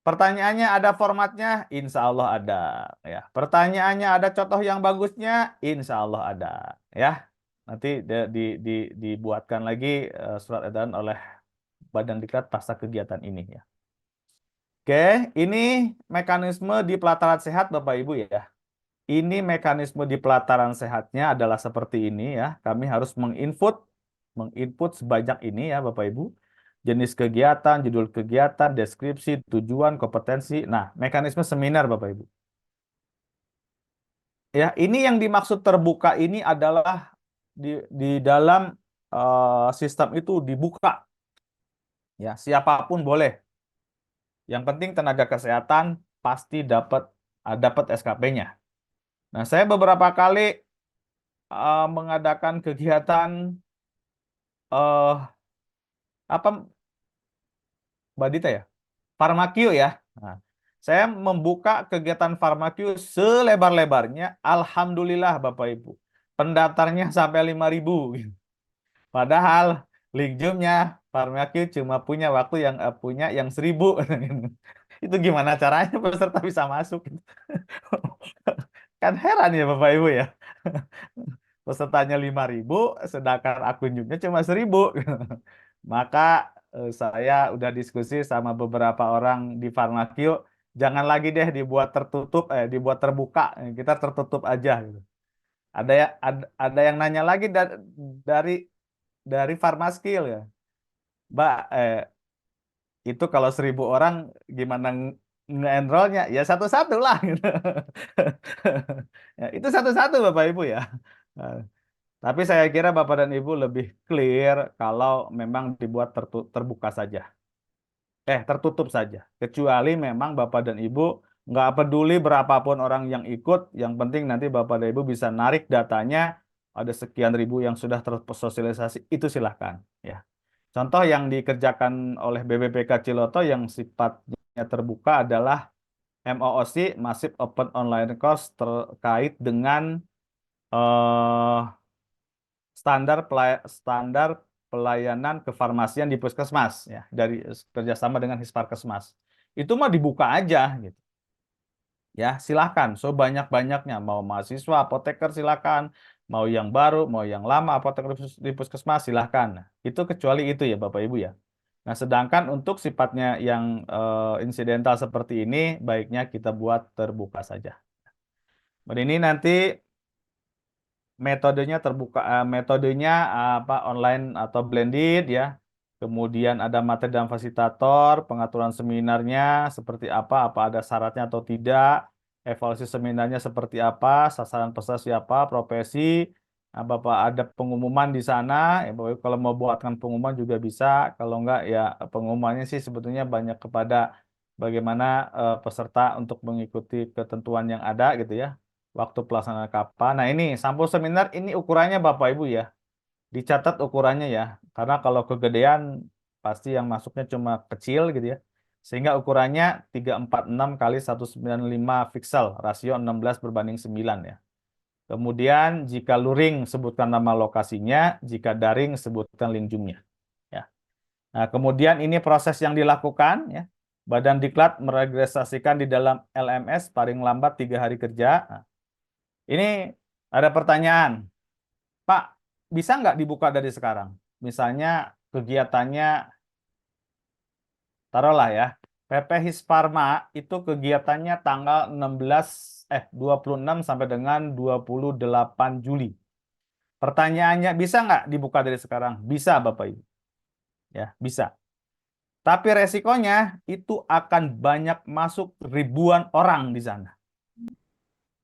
Pertanyaannya ada formatnya? Insya Allah ada. Ya. Pertanyaannya ada contoh yang bagusnya? Insya Allah ada. Ya. Nanti dibuatkan lagi surat edaran oleh Badan Diklat pasca kegiatan ini ya. Oke, ini mekanisme di pelataran sehat Bapak Ibu ya. Ini mekanisme di pelataran sehatnya adalah seperti ini ya. Kami harus menginput sebanyak ini ya Bapak Ibu. Jenis kegiatan, judul kegiatan, deskripsi, tujuan, kompetensi. Nah, mekanisme seminar Bapak Ibu. Ya, ini yang dimaksud terbuka ini adalah di dalam sistem itu dibuka. Ya, siapapun boleh. Yang penting tenaga kesehatan pasti dapat SKP-nya. Nah, saya beberapa kali mengadakan kegiatan apa Mbak Dita ya? Farmakio ya. Nah, saya membuka kegiatan Farmakio selebar-lebarnya. Alhamdulillah Bapak Ibu. Pendaftarnya sampai 5.000. Padahal link Zoom-nya Farmakio cuma punya waktu yang punya yang 1.000. Itu gimana caranya peserta bisa masuk? Kan heran ya Bapak Ibu ya. Pesertanya 5.000, sedangkan akun Zoom-nya cuma 1.000. Maka saya udah diskusi sama beberapa orang di Farmakio, jangan lagi deh dibuat tertutup, dibuat terbuka, kita tertutup aja gitu. Ada yang nanya lagi dari dari Farmaskill ya, Mbak, itu kalau 1.000 orang gimana nge-enrollnya? Ya satu-satu lah gitu. Ya, itu satu-satu Bapak Ibu ya. Nah, tapi saya kira Bapak dan Ibu lebih clear kalau memang dibuat terbuka saja. Tertutup saja. Kecuali memang Bapak dan Ibu nggak peduli berapapun orang yang ikut, yang penting nanti Bapak dan Ibu bisa narik datanya, ada sekian ribu yang sudah tersosialisasi, itu silahkan. Ya. Contoh yang dikerjakan oleh BBPK Ciloto yang sifatnya terbuka adalah MOOC, Massive Open Online Course terkait dengan eh, standar pelayanan kefarmasian di puskesmas ya dari kerjasama dengan Hisparkesmas. Itu mah dibuka aja gitu. Ya, silahkan. So banyak-banyaknya mau mahasiswa, apoteker silahkan, mau yang baru, mau yang lama apoteker di puskesmas silahkan. Nah, itu kecuali itu ya Bapak Ibu ya. Nah, sedangkan untuk sifatnya yang insidental seperti ini, baiknya kita buat terbuka saja. Dan ini nanti metodenya terbuka, metodenya apa online atau blended ya. Kemudian ada materi dan fasilitator, pengaturan seminarnya seperti apa ada syaratnya atau tidak, evaluasi seminarnya seperti apa, sasaran peserta siapa, profesi, Nah, Bapak ada pengumuman di sana, ya Bapak Ibu kalau mau buatkan pengumuman juga bisa. Kalau enggak ya pengumumannya sih sebetulnya banyak kepada bagaimana peserta untuk mengikuti ketentuan yang ada gitu ya. Waktu pelaksanaan kapan. Nah ini sampul seminar ini ukurannya Bapak Ibu ya. Dicatat ukurannya ya. Karena kalau kegedean pasti yang masuknya cuma kecil gitu ya. Sehingga ukurannya 346 kali 195 piksel, rasio 16:9 ya. Kemudian jika luring sebutkan nama lokasinya, jika daring sebutkan link Zoom-nya. Ya. Nah, kemudian ini proses yang dilakukan ya. Badan Diklat meregistrasikan di dalam LMS paling lambat 3 hari kerja. Nah, ini ada pertanyaan, Pak, bisa nggak dibuka dari sekarang? Misalnya kegiatannya, taruhlah ya, PP Hisparma itu kegiatannya tanggal 26 sampai dengan 28 Juli. Pertanyaannya, bisa nggak dibuka dari sekarang? Bisa, Bapak Ibu. Ya, bisa. Tapi resikonya itu akan banyak masuk ribuan orang di sana.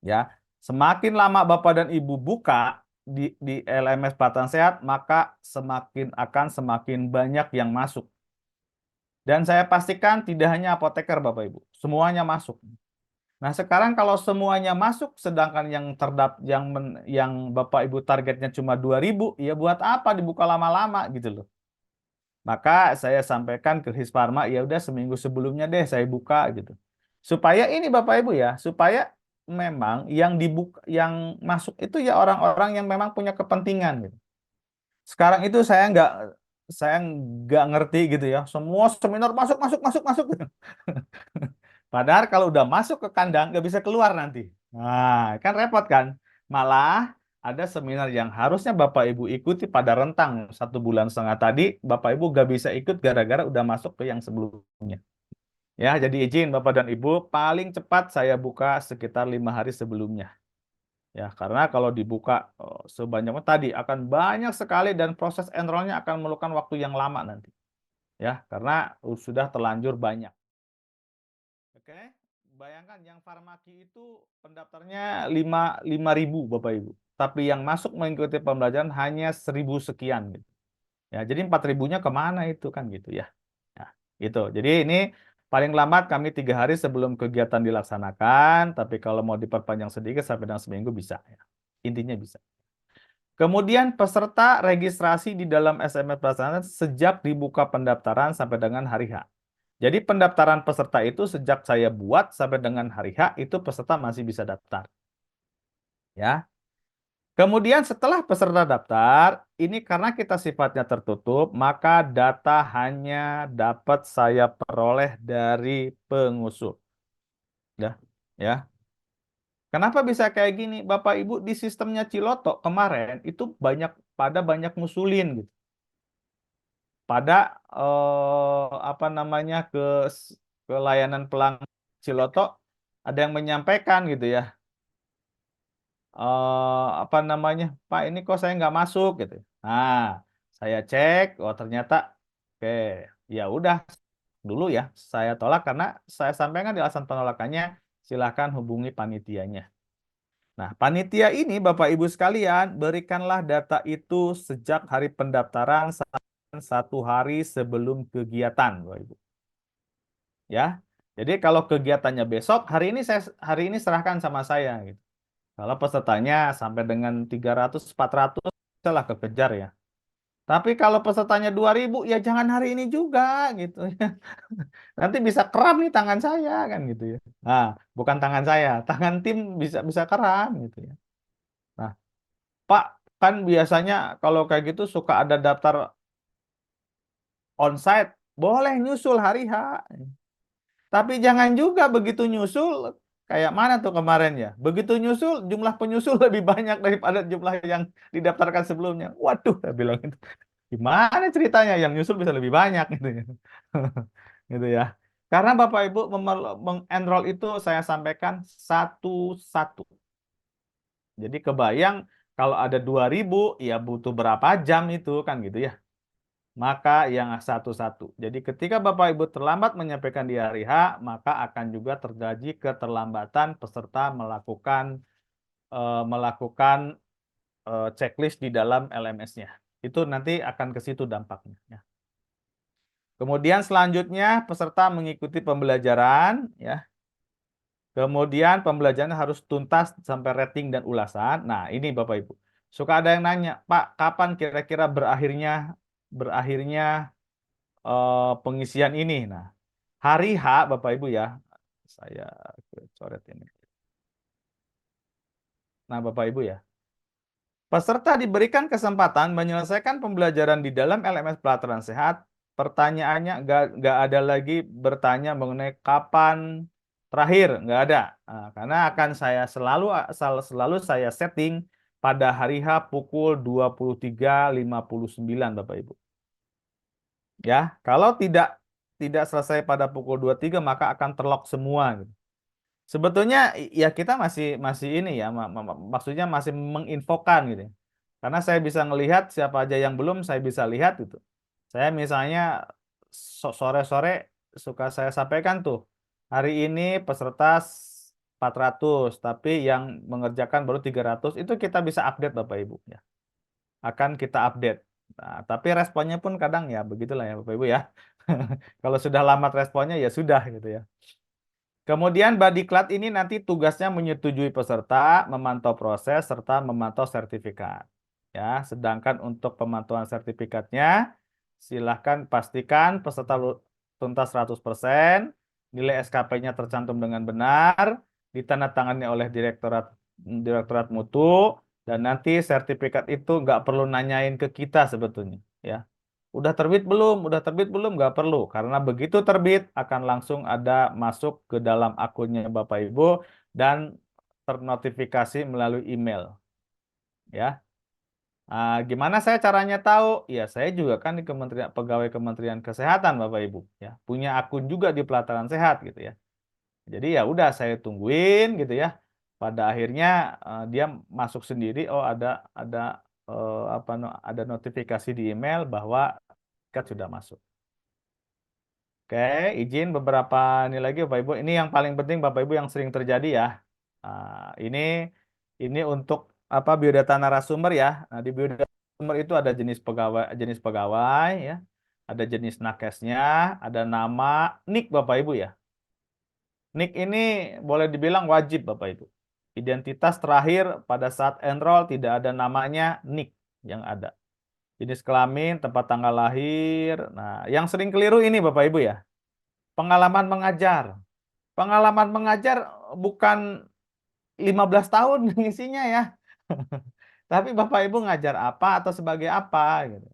Ya, semakin lama Bapak dan Ibu buka di LMS Pelatihan Sehat, maka semakin banyak yang masuk. Dan saya pastikan tidak hanya apoteker Bapak Ibu, semuanya masuk. Nah, sekarang kalau semuanya masuk, sedangkan yang Bapak Ibu targetnya cuma 2.000, ya buat apa dibuka lama-lama gitu loh. Maka saya sampaikan ke Hisparma, ya udah seminggu sebelumnya deh saya buka gitu. Supaya ini Bapak Ibu ya, supaya memang yang dibuka, yang masuk itu ya orang-orang yang memang punya kepentingan gitu. Sekarang itu saya nggak ngerti gitu ya. Semua seminar masuk masuk masuk masuk. Padahal kalau udah masuk ke kandang nggak bisa keluar nanti. Nah, kan repot kan? Malah ada seminar yang harusnya Bapak Ibu ikuti pada rentang 1,5 bulan tadi, Bapak Ibu nggak bisa ikut gara-gara udah masuk ke yang sebelumnya. Ya, jadi izin Bapak dan Ibu, paling cepat saya buka sekitar 5 hari sebelumnya. Ya, karena kalau dibuka sebanyak tadi akan banyak sekali dan proses enrollnya akan memerlukan waktu yang lama nanti. Ya, karena sudah terlanjur banyak. Oke, bayangkan yang farmaki itu pendaftarnya 5.000 Bapak Ibu. Tapi yang masuk mengikuti pembelajaran hanya 1.000 sekian gitu. Ya, jadi 4.000-nya kemana itu kan gitu ya. Nah, gitu. Jadi ini paling lambat kami 3 hari sebelum kegiatan dilaksanakan. Tapi kalau mau diperpanjang sedikit sampai dengan seminggu bisa. Ya. Intinya bisa. Kemudian peserta registrasi di dalam SMS pelaksanaan sejak dibuka pendaftaran sampai dengan hari H. Jadi pendaftaran peserta itu sejak saya buat sampai dengan hari H itu peserta masih bisa daftar. Ya. Kemudian setelah peserta daftar, ini karena kita sifatnya tertutup, maka data hanya dapat saya peroleh dari pengusul. Ya. Ya. Kenapa bisa kayak gini? Bapak Ibu di sistemnya Ciloto kemarin itu banyak ngusulin gitu. Pada apa namanya ke layanan pelanggan Ciloto ada yang menyampaikan gitu ya, apa namanya, Pak ini kok saya nggak masuk gitu. Nah, saya cek, oh ternyata oke, ya udah dulu ya saya tolak karena saya sampaikan di alasan penolakannya silahkan hubungi panitianya. Nah, panitia ini Bapak Ibu sekalian berikanlah data itu sejak hari pendaftaran sampai 1 hari sebelum kegiatan Bapak Ibu. Ya. Jadi kalau kegiatannya besok, hari ini serahkan sama saya gitu. Kalau pesertanya sampai dengan 300 400 lah kekejar ya. Tapi kalau pesertanya 2.000 ya jangan hari ini juga gitu ya. Nanti bisa kram nih tangan saya kan gitu ya. Nah, bukan tangan saya, tangan tim bisa bisa kram gitu ya. Nah, Pak, kan biasanya kalau kayak gitu suka ada daftar onsite, boleh nyusul hari H. Tapi jangan juga begitu nyusul, kayak mana tuh kemarin ya. Begitu nyusul, jumlah penyusul lebih banyak daripada jumlah yang didaftarkan sebelumnya. Waduh, saya bilang itu. Gimana ceritanya yang nyusul bisa lebih banyak gitu ya. Gitu ya. Karena Bapak Ibu mengenroll itu saya sampaikan satu-satu. Jadi kebayang kalau ada 2.000 ya butuh berapa jam itu kan gitu ya. Maka yang satu-satu. Jadi ketika Bapak Ibu terlambat menyampaikan di hari H, maka akan juga terjadi keterlambatan peserta melakukan checklist di dalam LMS-nya. Itu nanti akan ke situ dampaknya. Ya. Kemudian selanjutnya peserta mengikuti pembelajaran, ya. Kemudian pembelajaran harus tuntas sampai rating dan ulasan. Nah, ini Bapak Ibu. Suka ada yang nanya, Pak, kapan kira-kira berakhirnya pengisian ini? Nah, hari H Bapak Ibu ya. Saya coret ini. Nah, Bapak Ibu ya. Peserta diberikan kesempatan menyelesaikan pembelajaran di dalam LMS Pelataran Sehat. Pertanyaannya nggak ada lagi bertanya mengenai kapan terakhir, nggak ada. Nah, karena akan saya selalu saya setting pada hari H pukul 23.59 Bapak Ibu. Ya, kalau tidak selesai pada pukul 23 maka akan terlock semua gitu. Sebetulnya ya kita masih ini ya, maksudnya masih menginfokan gitu. Karena saya bisa ngelihat siapa aja yang belum saya bisa lihat gitu. Saya misalnya sore-sore suka saya sampaikan tuh. Hari ini peserta 400, tapi yang mengerjakan baru 300, itu kita bisa update Bapak Ibu ya. Akan kita update. Nah, tapi responnya pun kadang ya begitulah ya Bapak Ibu ya. Kalau sudah lambat responnya ya sudah gitu ya. Kemudian Badiklat ini nanti tugasnya menyetujui peserta, memantau proses, serta memantau sertifikat. Ya, sedangkan untuk pemantauan sertifikatnya, silahkan pastikan peserta tuntas 100%, nilai SKP-nya tercantum dengan benar, ditandatangani oleh Direktorat Mutu, dan nanti sertifikat itu nggak perlu nanyain ke kita sebetulnya. Ya. Udah terbit belum? Udah terbit belum? Nggak perlu. Karena begitu terbit akan langsung ada masuk ke dalam akunnya Bapak Ibu dan ternotifikasi melalui email. Ya. Gimana saya caranya tahu? Ya, saya juga kan di pegawai Kementerian Kesehatan Bapak Ibu. Ya, punya akun juga di Pelataran Sehat gitu ya. Jadi ya udah saya tungguin gitu ya. Pada akhirnya dia masuk sendiri. Oh ada notifikasi di email bahwa sudah masuk. Oke, izin beberapa ini lagi Bapak Ibu. Ini yang paling penting Bapak Ibu yang sering terjadi ya. Ini untuk biodata narasumber ya. Nah, di biodata narasumber itu ada jenis pegawai ya. Ada jenis nakesnya, ada nama, NIK Bapak Ibu ya. NIK ini boleh dibilang wajib Bapak Ibu. Identitas terakhir pada saat enroll tidak ada namanya NIK yang ada. Jenis kelamin, tempat tanggal lahir. Nah, yang sering keliru ini Bapak Ibu ya. Pengalaman mengajar. Pengalaman mengajar bukan 15 tahun ngisinya ya. Tapi Bapak Ibu ngajar apa atau sebagai apa gitu.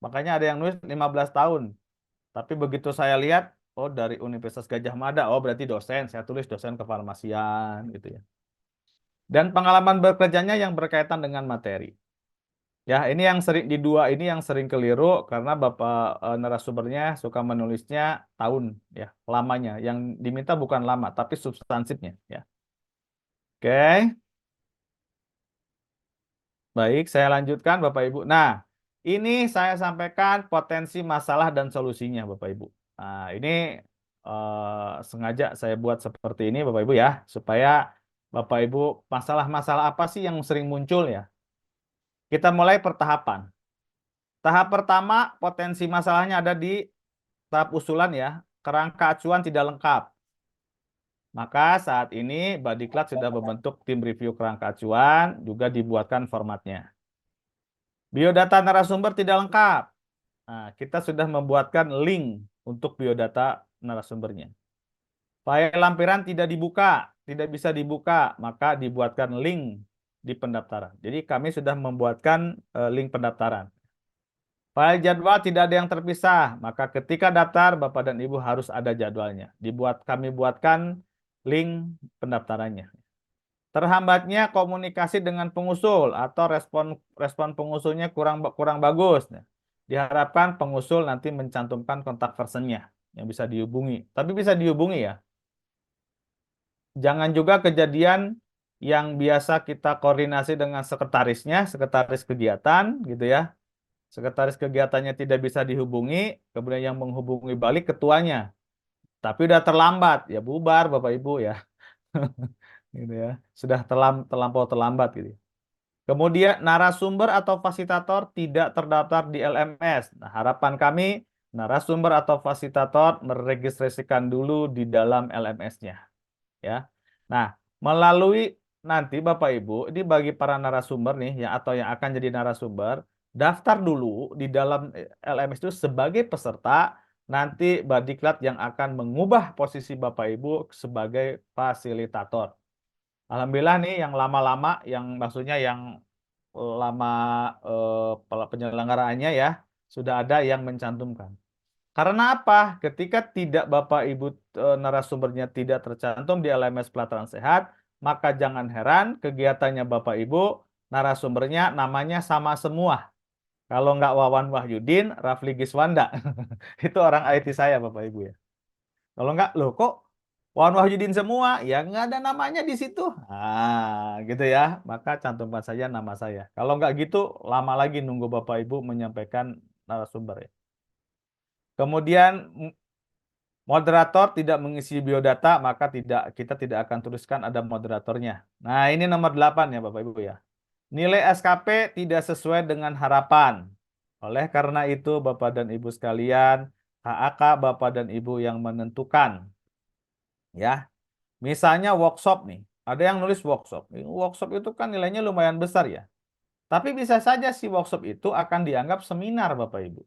Makanya ada yang nulis 15 tahun. Tapi begitu saya lihat, oh dari Universitas Gajah Mada, oh berarti dosen. Saya tulis dosen kefarmasian gitu ya. Dan pengalaman bekerjanya yang berkaitan dengan materi. Ya, ini yang sering di dua ini yang sering keliru karena Bapak narasumbernya suka menulisnya tahun ya, lamanya. Yang diminta bukan lama tapi substansifnya ya. Oke. Baik, saya lanjutkan Bapak Ibu. Nah, ini saya sampaikan potensi masalah dan solusinya Bapak Ibu. Nah, ini sengaja saya buat seperti ini Bapak Ibu ya, supaya Bapak Ibu masalah-masalah apa sih yang sering muncul ya. Kita mulai pertahapan. Tahap pertama, potensi masalahnya ada di tahap usulan ya, kerangka acuan tidak lengkap. Maka saat ini Badiklat sudah membentuk tim review kerangka acuan, juga dibuatkan formatnya. Biodata narasumber tidak lengkap. Nah, kita sudah membuatkan link untuk biodata narasumbernya. File lampiran tidak bisa dibuka, maka dibuatkan link di pendaftaran. Jadi kami sudah membuatkan link pendaftaran. File jadwal tidak ada yang terpisah, maka ketika daftar Bapak dan Ibu harus ada jadwalnya. Kami buatkan link pendaftarannya. Terhambatnya komunikasi dengan pengusul atau respon pengusulnya kurang bagus. Diharapkan pengusul nanti mencantumkan kontak personnya yang bisa dihubungi. Tapi bisa dihubungi ya. Jangan juga kejadian yang biasa kita koordinasi dengan sekretarisnya, sekretaris kegiatan gitu ya. Sekretaris kegiatannya tidak bisa dihubungi, kemudian yang menghubungi balik ketuanya. Tapi udah terlambat, ya bubar Bapak Ibu ya. Gitu ya. Sudah terlampau terlambat gitu. Kemudian narasumber atau fasilitator tidak terdaftar di LMS. Nah, harapan kami narasumber atau fasilitator meregistrasikan dulu di dalam LMS-nya, ya. Nah, melalui nanti Bapak Ibu, ini bagi para narasumber nih ya atau yang akan jadi narasumber, daftar dulu di dalam LMS itu sebagai peserta, nanti Badiklat yang akan mengubah posisi Bapak Ibu sebagai fasilitator. Alhamdulillah nih yang lama-lama, yang maksudnya yang lama penyelenggaraannya ya, sudah ada yang mencantumkan. Karena apa? Ketika tidak Bapak Ibu narasumbernya tidak tercantum di LMS Pelataran Sehat, maka jangan heran kegiatannya Bapak Ibu narasumbernya namanya sama semua. Kalau nggak Wawan Wahyudin, Rafli Giswanda. Itu orang IT saya Bapak Ibu ya. Kalau nggak, loh kok Wawan Wahyudin semua? Ya nggak ada namanya di situ. Ah, gitu ya. Maka cantumkan saja nama saya. Kalau nggak gitu, lama lagi nunggu Bapak Ibu menyampaikan narasumber ya. Kemudian moderator tidak mengisi biodata, maka kita tidak akan tuliskan ada moderatornya. Nah, ini nomor 8 ya Bapak Ibu ya. Nilai SKP tidak sesuai dengan harapan. Oleh karena itu, Bapak dan Ibu sekalian, HAK Bapak dan Ibu yang menentukan. Ya, misalnya workshop nih. Ada yang nulis workshop. Workshop itu kan nilainya lumayan besar ya. Tapi bisa saja si workshop itu akan dianggap seminar Bapak Ibu.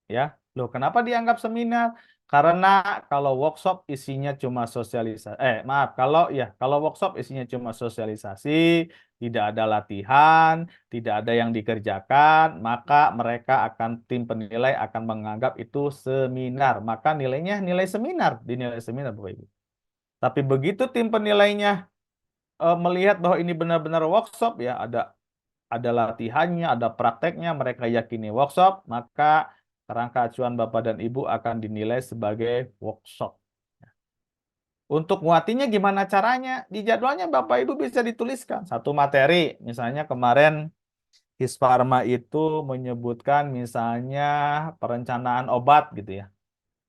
Ya, loh kenapa dianggap seminar? Karena kalau workshop isinya cuma sosialisasi, kalau workshop isinya cuma sosialisasi, tidak ada latihan, tidak ada yang dikerjakan, maka mereka tim penilai akan menganggap itu seminar. Maka nilainya nilai seminar, dinilai seminar Bapak Ibu. Tapi begitu tim penilainya melihat bahwa ini benar-benar workshop ya, ada latihannya, ada prakteknya, mereka yakini workshop, maka kerangka acuan Bapak dan Ibu akan dinilai sebagai workshop. Untuk nguatinya gimana caranya? Di jadwalnya Bapak Ibu bisa dituliskan. Satu materi, misalnya kemarin Hisparma itu menyebutkan misalnya perencanaan obat gitu ya.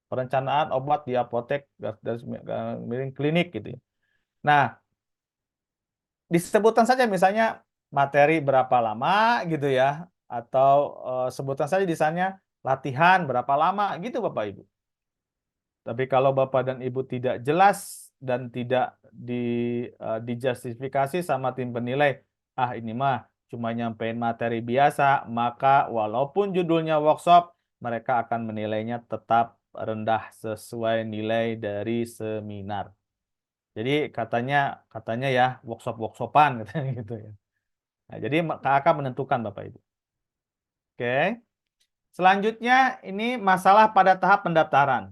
Perencanaan obat di apotek dari klinik gitu ya. Nah, disebutkan saja misalnya materi berapa lama gitu ya, atau sebutkan saja misalnya latihan berapa lama gitu Bapak Ibu. Tapi kalau Bapak dan Ibu tidak jelas dan tidak dijustifikasi sama tim penilai, ini mah cuma nyampein materi biasa, maka walaupun judulnya workshop, mereka akan menilainya tetap rendah sesuai nilai dari seminar. Jadi katanya ya workshop-workshopan katanya gitu ya. Nah, jadi KAK menentukan Bapak Ibu. Oke. Selanjutnya ini masalah pada tahap pendaftaran.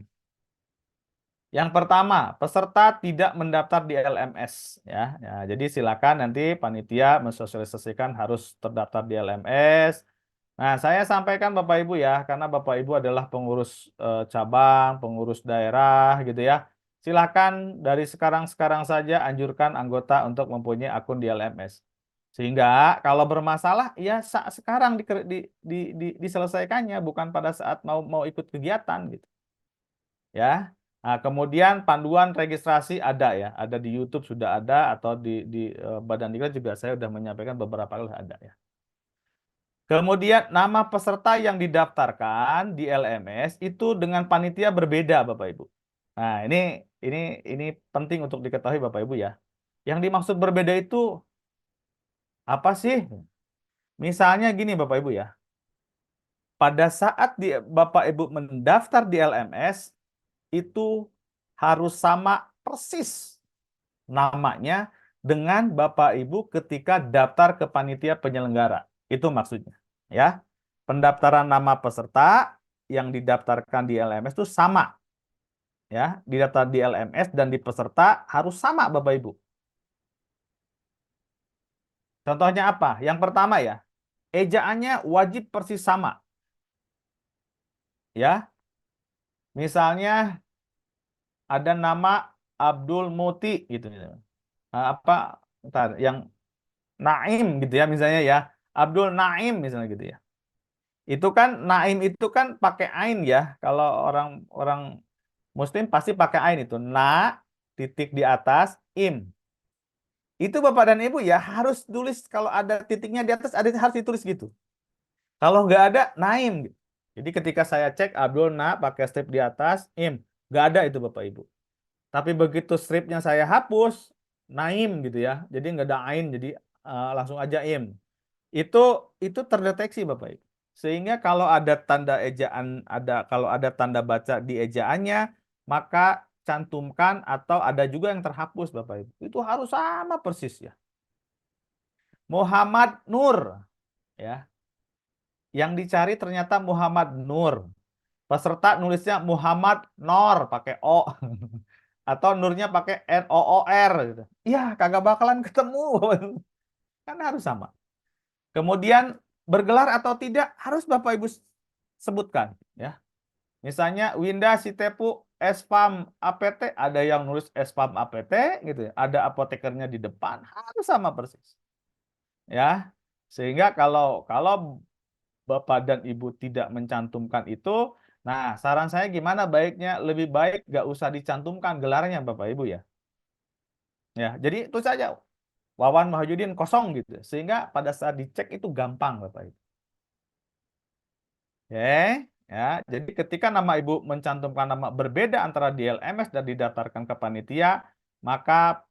Yang pertama, peserta tidak mendaftar di LMS ya. Jadi silakan nanti panitia mensosialisasikan harus terdaftar di LMS. Nah, saya sampaikan Bapak Ibu ya, karena Bapak Ibu adalah pengurus cabang, pengurus daerah gitu ya. Silakan dari sekarang saja anjurkan anggota untuk mempunyai akun di LMS. Sehingga kalau bermasalah ya sekarang diselesaikannya, bukan pada saat mau ikut kegiatan gitu. Ya. Nah, kemudian panduan registrasi ada ya, ada di YouTube sudah ada, atau di Badan Diklat juga saya sudah menyampaikan beberapa kali ada ya. Kemudian nama peserta yang didaftarkan di LMS itu dengan panitia berbeda Bapak Ibu. Nah, ini penting untuk diketahui Bapak Ibu ya. Yang dimaksud berbeda itu apa sih? Misalnya gini Bapak Ibu ya. Pada saat Bapak Ibu mendaftar di LMS itu harus sama persis namanya dengan Bapak Ibu ketika daftar ke panitia penyelenggara. Itu maksudnya, ya. Pendaftaran nama peserta yang didaftarkan di LMS itu sama. Ya, didaftar di LMS dan di peserta harus sama Bapak Ibu. Contohnya apa? Yang pertama ya, ejaannya wajib persis sama. Ya. Misalnya ada nama Abdul Muti gitu. Yang Naim gitu ya misalnya ya. Abdul Naim misalnya gitu ya. Itu kan Naim itu kan pakai ain ya. Kalau orang Muslim pasti pakai ain itu. Na titik di atas im. Itu Bapak dan Ibu ya harus tulis kalau ada titiknya di atas ada harus ditulis gitu. Kalau nggak ada, naim gitu. Jadi ketika saya cek Abdul pakai strip di atas, nggak ada itu Bapak Ibu. Tapi begitu stripnya saya hapus, naim gitu ya. Jadi nggak ada ain, jadi langsung aja im. Itu terdeteksi Bapak Ibu. Sehingga kalau ada tanda ejaan, kalau ada tanda baca di ejaannya, maka cantumkan atau ada juga yang terhapus Bapak Ibu. Itu harus sama persis ya. Muhammad Nur ya. Yang dicari ternyata Muhammad Nur. Peserta nulisnya Muhammad Nor pakai O. Atau Nurnya pakai NOOR gitu. Iya, kagak bakalan ketemu. Kan harus sama. Kemudian bergelar atau tidak harus Bapak Ibu sebutkan ya. Misalnya Winda Sitepu Spam APT, ada yang nulis Spam APT gitu ya. Ada apotekernya di depan, harus sama persis. Ya. Sehingga kalau Bapak dan Ibu tidak mencantumkan itu, nah saran saya gimana baiknya? Lebih baik nggak usah dicantumkan gelarnya Bapak Ibu ya. Ya, jadi itu saja Wawan Mahjudin kosong gitu. Sehingga pada saat dicek itu gampang Bapak Ibu. Oke, ya. Jadi ketika nama Ibu mencantumkan nama berbeda antara di LMS dan didaftarkan ke panitia, maka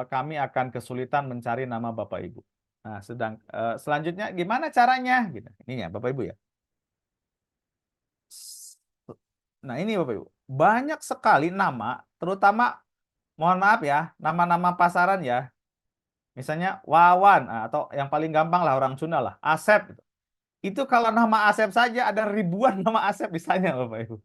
kami akan kesulitan mencari nama Bapak Ibu. Nah, selanjutnya gimana caranya? Gitu. Ini ya Bapak Ibu ya. Nah ini Bapak Ibu, banyak sekali nama, terutama mohon maaf ya, nama-nama pasaran ya. Misalnya Wawan, atau yang paling gampang lah orang Sunda lah, Asep. Itu kalau nama Asep saja ada ribuan nama Asep misalnya Bapak Ibu.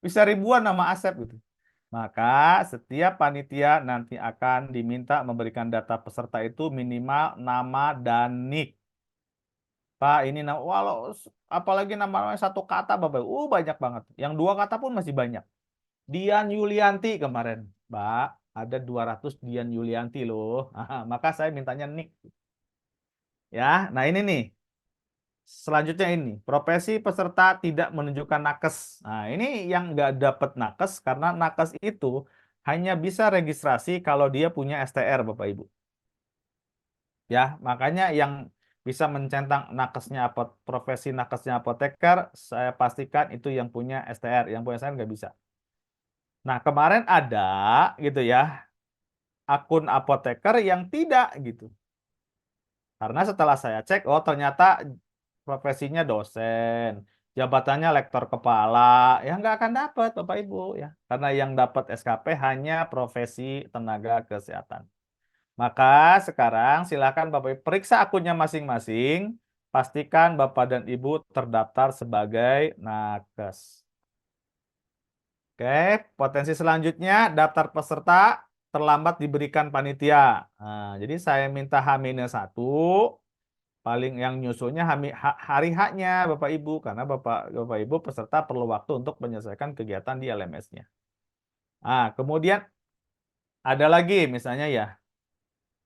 Bisa ribuan nama Asep gitu. Maka setiap panitia nanti akan diminta memberikan data peserta itu minimal nama dan nik. Pak, ini walau apalagi namanya satu kata Bapak Ibu, banyak banget. Yang dua kata pun masih banyak. Dian Yulianti kemarin, Mbak, ada 200 Dian Yulianti loh. Maka saya mintanya nik. Ya, nah ini nih. Selanjutnya ini, profesi peserta tidak menunjukkan nakes. Nah, ini yang nggak dapat nakes karena nakes itu hanya bisa registrasi kalau dia punya STR, Bapak Ibu. Ya, makanya yang bisa mencentang nakesnya profesi nakesnya apoteker, saya pastikan itu yang punya STR, yang punya STR nggak bisa. Nah, kemarin ada gitu ya, akun apoteker yang tidak gitu. Karena setelah saya cek, oh ternyata profesinya dosen, jabatannya lektor kepala, ya nggak akan dapat Bapak Ibu ya. Karena yang dapat SKP hanya profesi tenaga kesehatan. Maka sekarang silakan Bapak Ibu periksa akunnya masing-masing, pastikan Bapak dan Ibu terdaftar sebagai nakes. Oke, potensi selanjutnya daftar peserta terlambat diberikan panitia. Nah, jadi saya minta H-1, paling yang nyusulnya hari H-nya Bapak Ibu, karena Bapak Ibu peserta perlu waktu untuk menyelesaikan kegiatan di LMS-nya. Nah, kemudian ada lagi misalnya ya,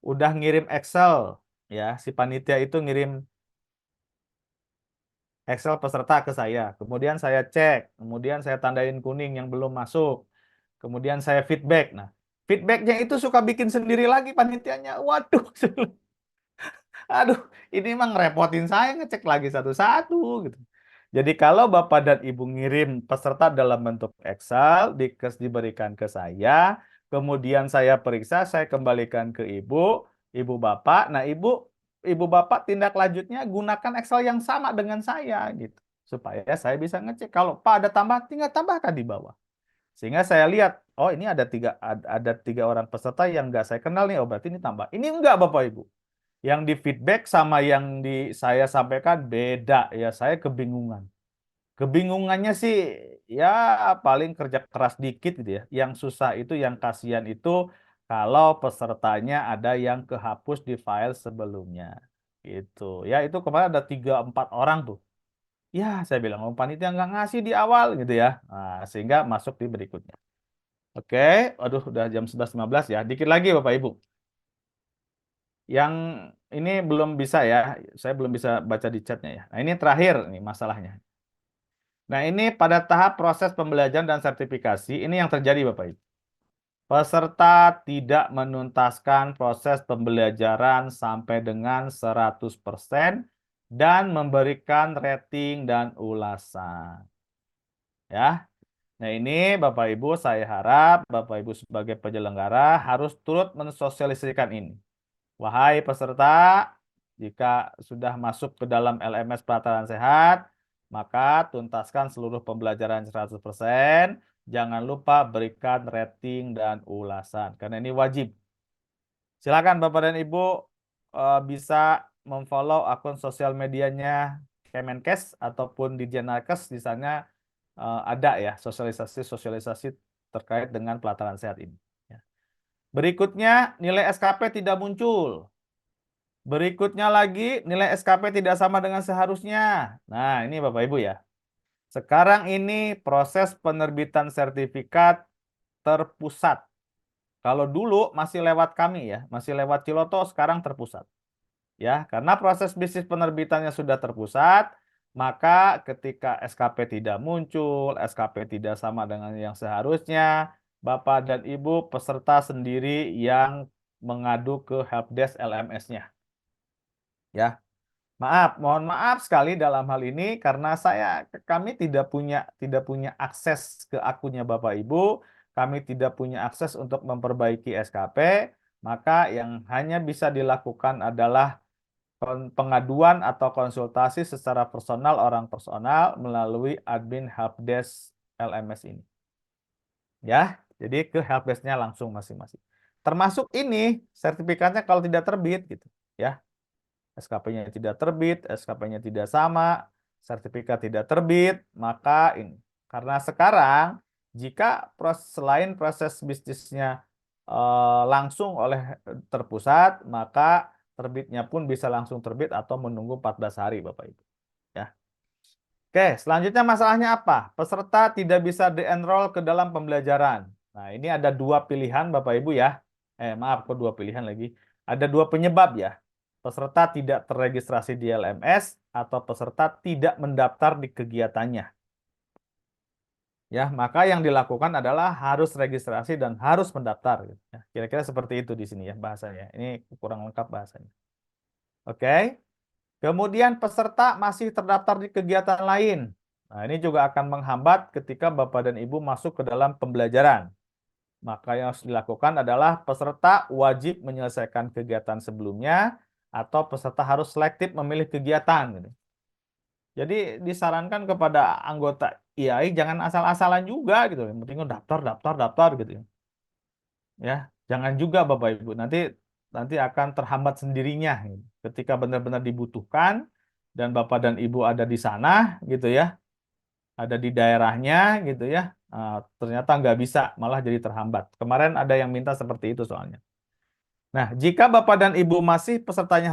udah ngirim Excel, ya si panitia itu ngirim Excel peserta ke saya, kemudian saya cek, kemudian saya tandain kuning yang belum masuk, kemudian saya feedback. Nah, feedbacknya itu suka bikin sendiri lagi panitianya. Waduh, aduh, ini emang ngerepotin saya ngecek lagi satu-satu gitu. Jadi kalau Bapak dan Ibu ngirim peserta dalam bentuk Excel, diberikan ke saya, kemudian saya periksa, saya kembalikan ke Ibu, Ibu Bapak. Nah, Ibu Bapak tindak lanjutnya gunakan Excel yang sama dengan saya gitu. Supaya saya bisa ngecek. Kalau Pak ada tambah, tinggal tambahkan di bawah. Sehingga saya lihat, oh ini ada tiga orang peserta yang nggak saya kenal nih, oh berarti ini tambah. Ini enggak Bapak Ibu. Yang di feedback sama yang saya sampaikan beda ya, saya kebingungan. Kebingungannya sih ya paling kerja keras dikit gitu ya. Yang susah itu, yang kasihan itu kalau pesertanya ada yang kehapus di file sebelumnya. Gitu. Ya itu kemarin ada 3-4 orang tuh. Ya saya bilang, oh panitia nggak ngasih di awal gitu ya. Nah, sehingga masuk di berikutnya. Oke, aduh udah jam 11.15 ya. Dikit lagi Bapak Ibu. Yang ini belum bisa ya, saya belum bisa baca di chatnya ya. Nah ini terakhir nih masalahnya. Nah ini pada tahap proses pembelajaran dan sertifikasi, ini yang terjadi Bapak Ibu. peserta tidak menuntaskan proses pembelajaran sampai dengan 100% dan memberikan rating dan ulasan. Ya. Nah, ini Bapak Ibu, saya harap Bapak Ibu sebagai penyelenggara harus turut mensosialisasikan ini. Wahai peserta, jika sudah masuk ke dalam LMS Pelataran Sehat, maka tuntaskan seluruh pembelajaran 100%. Jangan lupa berikan rating dan ulasan, karena ini wajib. Silakan Bapak dan Ibu bisa memfollow akun sosial medianya Kemenkes ataupun di Nakes. Di sana ada ya sosialisasi terkait dengan pelataran sehat ini. Ya. Berikutnya, nilai SKP tidak muncul. Berikutnya lagi, nilai SKP tidak sama dengan seharusnya. Nah, ini Bapak Ibu ya. Sekarang ini proses penerbitan sertifikat terpusat. Kalau dulu masih lewat kami ya, masih lewat Ciloto, sekarang terpusat. Ya, karena proses bisnis penerbitannya sudah terpusat, maka ketika SKP tidak muncul, SKP tidak sama dengan yang seharusnya, Bapak dan Ibu peserta sendiri yang mengadu ke helpdesk LMS-nya. Ya, mohon maaf sekali dalam hal ini karena kami tidak punya akses ke akunnya Bapak Ibu, kami tidak punya akses untuk memperbaiki SKP, maka yang hanya bisa dilakukan adalah pengaduan atau konsultasi secara personal orang personal melalui admin helpdesk LMS ini. Ya, jadi ke helpdesk-nya langsung masing-masing. Termasuk ini sertifikatnya kalau tidak terbit gitu, ya. SKP-nya tidak terbit, SKP-nya tidak sama, sertifikat tidak terbit, maka ini. Karena sekarang jika selain proses bisnisnya langsung oleh terpusat, maka terbitnya pun bisa langsung terbit atau menunggu 14 hari Bapak Ibu. Ya. Oke, selanjutnya masalahnya apa? Peserta tidak bisa di-enroll ke dalam pembelajaran. Nah, ini ada dua pilihan Bapak Ibu ya. Maaf, kok dua pilihan lagi. Ada dua penyebab ya. Peserta tidak terregistrasi di LMS atau peserta tidak mendaftar di kegiatannya. Ya, maka yang dilakukan adalah harus registrasi dan harus mendaftar. Gitu, ya. Kira-kira seperti itu di sini ya bahasanya. Ini kurang lengkap bahasanya. Oke. Kemudian peserta masih terdaftar di kegiatan lain. Nah, ini juga akan menghambat ketika Bapak dan Ibu masuk ke dalam pembelajaran. Maka yang harus dilakukan adalah peserta wajib menyelesaikan kegiatan sebelumnya atau peserta harus selektif memilih kegiatan. Gitu. Jadi disarankan kepada anggota IAI jangan asal-asalan juga gitu. Yang penting daftar gitu. Ya, jangan juga Bapak Ibu nanti akan terhambat sendirinya gitu. Ketika benar-benar dibutuhkan dan Bapak dan Ibu ada di sana gitu ya, ada di daerahnya gitu ya, ternyata nggak bisa, malah jadi terhambat. Kemarin ada yang minta seperti itu soalnya. Nah, jika Bapak dan Ibu pesertanya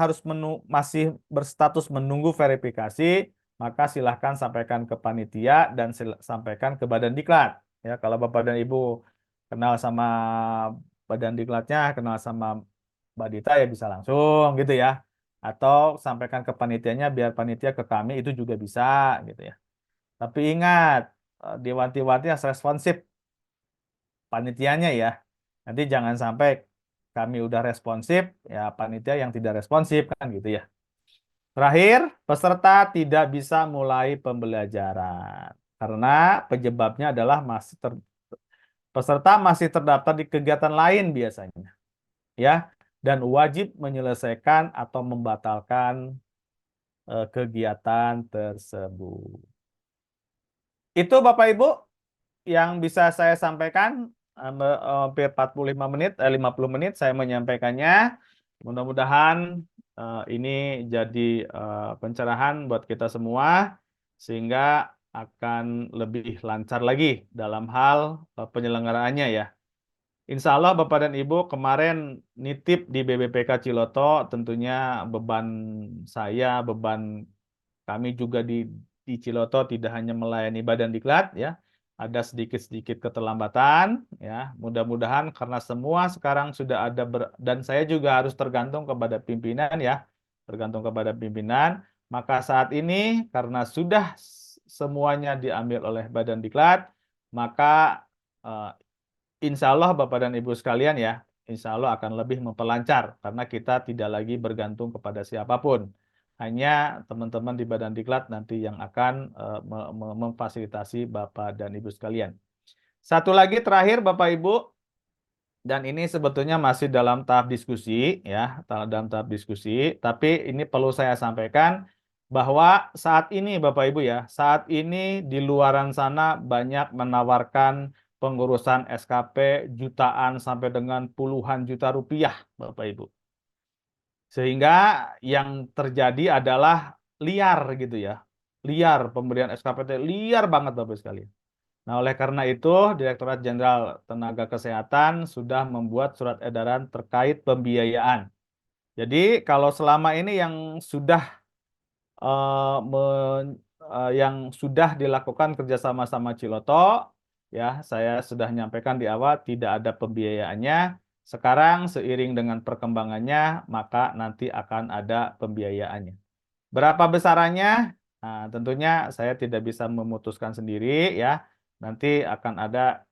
masih berstatus menunggu verifikasi, maka silahkan sampaikan ke panitia dan sampaikan ke Badan Diklat. Ya, kalau Bapak dan Ibu kenal sama Badan Diklatnya, kenal sama Mbak Dita ya bisa langsung gitu ya. Atau sampaikan ke panitianya biar panitia ke kami itu juga bisa gitu ya. Tapi ingat, diwanti-wanti harus responsif panitianya ya. Nanti jangan sampai kami udah responsif, ya panitia yang tidak responsif kan gitu ya. Terakhir, peserta tidak bisa mulai pembelajaran. Karena penyebabnya adalah peserta masih terdaftar di kegiatan lain biasanya. Ya, dan wajib menyelesaikan atau membatalkan kegiatan tersebut. Itu Bapak Ibu yang bisa saya sampaikan hampir 45 menit, 50 menit saya menyampaikannya. Mudah-mudahan ini jadi pencerahan buat kita semua sehingga akan lebih lancar lagi dalam hal penyelenggaraannya ya. Insya Allah Bapak dan Ibu kemarin nitip di BBPK Ciloto tentunya beban kami juga di Ciloto tidak hanya melayani Badan Diklat ya, ada sedikit-sedikit keterlambatan ya. Mudah-mudahan karena semua sekarang sudah ada dan saya juga harus tergantung kepada pimpinan ya, tergantung kepada pimpinan. Maka saat ini karena sudah semuanya diambil oleh Badan Diklat, maka insya Allah Bapak dan Ibu sekalian ya, insya Allah akan lebih memperlancar karena kita tidak lagi bergantung kepada siapapun. Hanya teman-teman di Badan Diklat nanti yang akan memfasilitasi Bapak dan Ibu sekalian. Satu lagi terakhir Bapak Ibu, dan ini sebetulnya masih dalam tahap diskusi ya, dalam tahap diskusi, tapi ini perlu saya sampaikan bahwa saat ini Bapak Ibu ya, saat ini di luaran sana banyak menawarkan pengurusan SKP jutaan sampai dengan puluhan juta rupiah Bapak Ibu. Sehingga yang terjadi adalah liar gitu ya. Liar pemberian SKP liar banget Bapak Ibu sekalian. Nah, oleh karena itu, Direktorat Jenderal Tenaga Kesehatan sudah membuat surat edaran terkait pembiayaan. Jadi, kalau selama ini yang sudah dilakukan kerjasama sama Ciloto, ya, saya sudah menyampaikan di awal tidak ada pembiayaannya. Sekarang seiring dengan perkembangannya, maka nanti akan ada pembiayaannya. Berapa besarannya? Nah, tentunya saya tidak bisa memutuskan sendiri ya. Nanti akan ada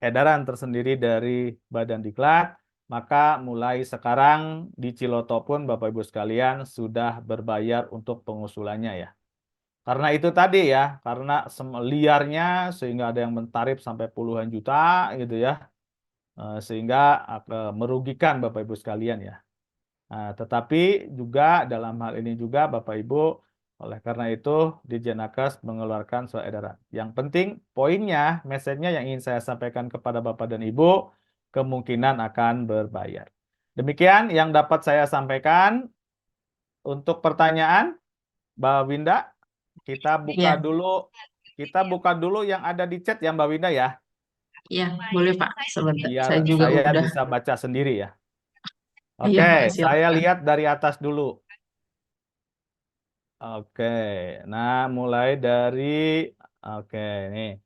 edaran tersendiri dari Badan Diklat, maka mulai sekarang di Ciloto pun Bapak Ibu sekalian sudah berbayar untuk pengusulannya ya. Karena itu tadi ya, karena liarnya sehingga ada yang mentarif sampai puluhan juta gitu ya. Sehingga merugikan Bapak Ibu sekalian ya. Nah, tetapi juga dalam hal ini juga Bapak Ibu, oleh karena itu di Jenakes mengeluarkan surat edaran. Yang penting poinnya, message-nya yang ingin saya sampaikan kepada Bapak dan Ibu, kemungkinan akan berbayar. Demikian yang dapat saya sampaikan. Untuk pertanyaan, Mbak Winda, kita buka dulu yang ada di chat ya Mbak Winda ya. Iya, boleh Pak. Sebentar, Biar saya juga saya udah. bisa baca sendiri ya. Iya, Oke, Pak, saya silakan. lihat dari atas dulu. Oke, nah mulai dari, oke nih.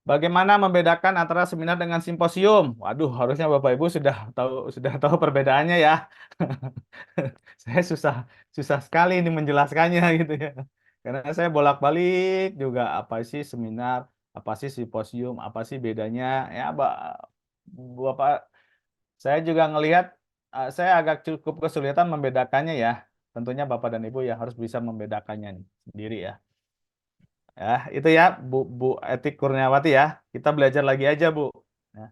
Bagaimana membedakan antara seminar dengan simposium? Waduh, harusnya Bapak Ibu sudah tahu perbedaannya ya. Saya susah sekali ini menjelaskannya gitu ya. Karena saya bolak-balik juga apa sih seminar, apa sih simposium, apa sih bedanya? Ya, Bapak, saya juga ngelihat saya agak cukup kesulitan membedakannya ya. Tentunya Bapak dan Ibu yang harus bisa membedakannya nih sendiri ya. Ya, itu ya Bu Etik Kurniawati ya. Kita belajar lagi aja Bu. Ya.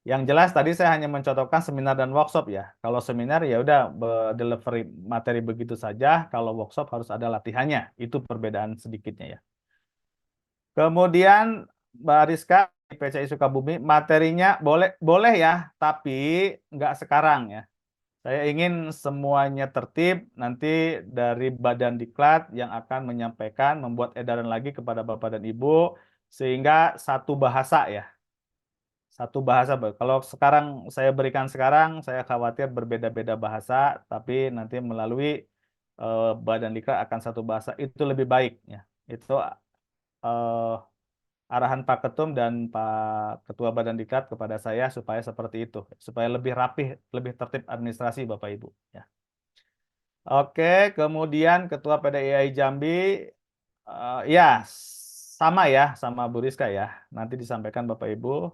Yang jelas tadi saya hanya mencontohkan seminar dan workshop ya. Kalau seminar ya udah delivery materi begitu saja. Kalau workshop harus ada latihannya. Itu perbedaan sedikitnya ya. Kemudian Mbak Rizka di PCI Sukabumi materinya boleh ya, tapi nggak sekarang ya. Saya ingin semuanya tertib, nanti dari Badan Diklat yang akan menyampaikan, membuat edaran lagi kepada Bapak dan Ibu, sehingga satu bahasa ya. Satu bahasa. Kalau sekarang saya berikan sekarang, saya khawatir berbeda-beda bahasa, tapi nanti melalui Badan Diklat akan satu bahasa, itu lebih baik. Ya. Itu arahan Pak Ketum dan Pak Ketua Badan Diklat kepada saya supaya seperti itu, supaya lebih rapih, lebih tertib administrasi Bapak Ibu. Ya. Oke, kemudian Ketua PDII Jambi, ya sama ya, sama Bu Rizka ya. Nanti disampaikan Bapak Ibu.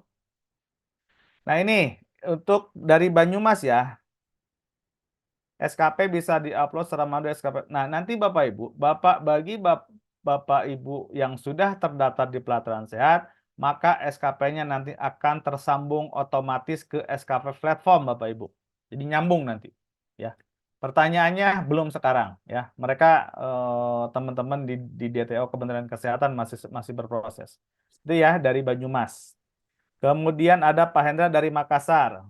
Nah ini untuk dari Banyumas ya, SKP bisa diupload secara manual SKP. Nah nanti Bapak Ibu, Bapak Ibu yang sudah terdaftar di Pelataran Sehat, maka SKP-nya nanti akan tersambung otomatis ke SKP platform Bapak Ibu. Jadi nyambung nanti ya. Pertanyaannya belum sekarang ya. Mereka teman-teman di DTO Kementerian Kesehatan masih berproses. Itu ya dari Banyumas. Kemudian ada Pak Hendra dari Makassar.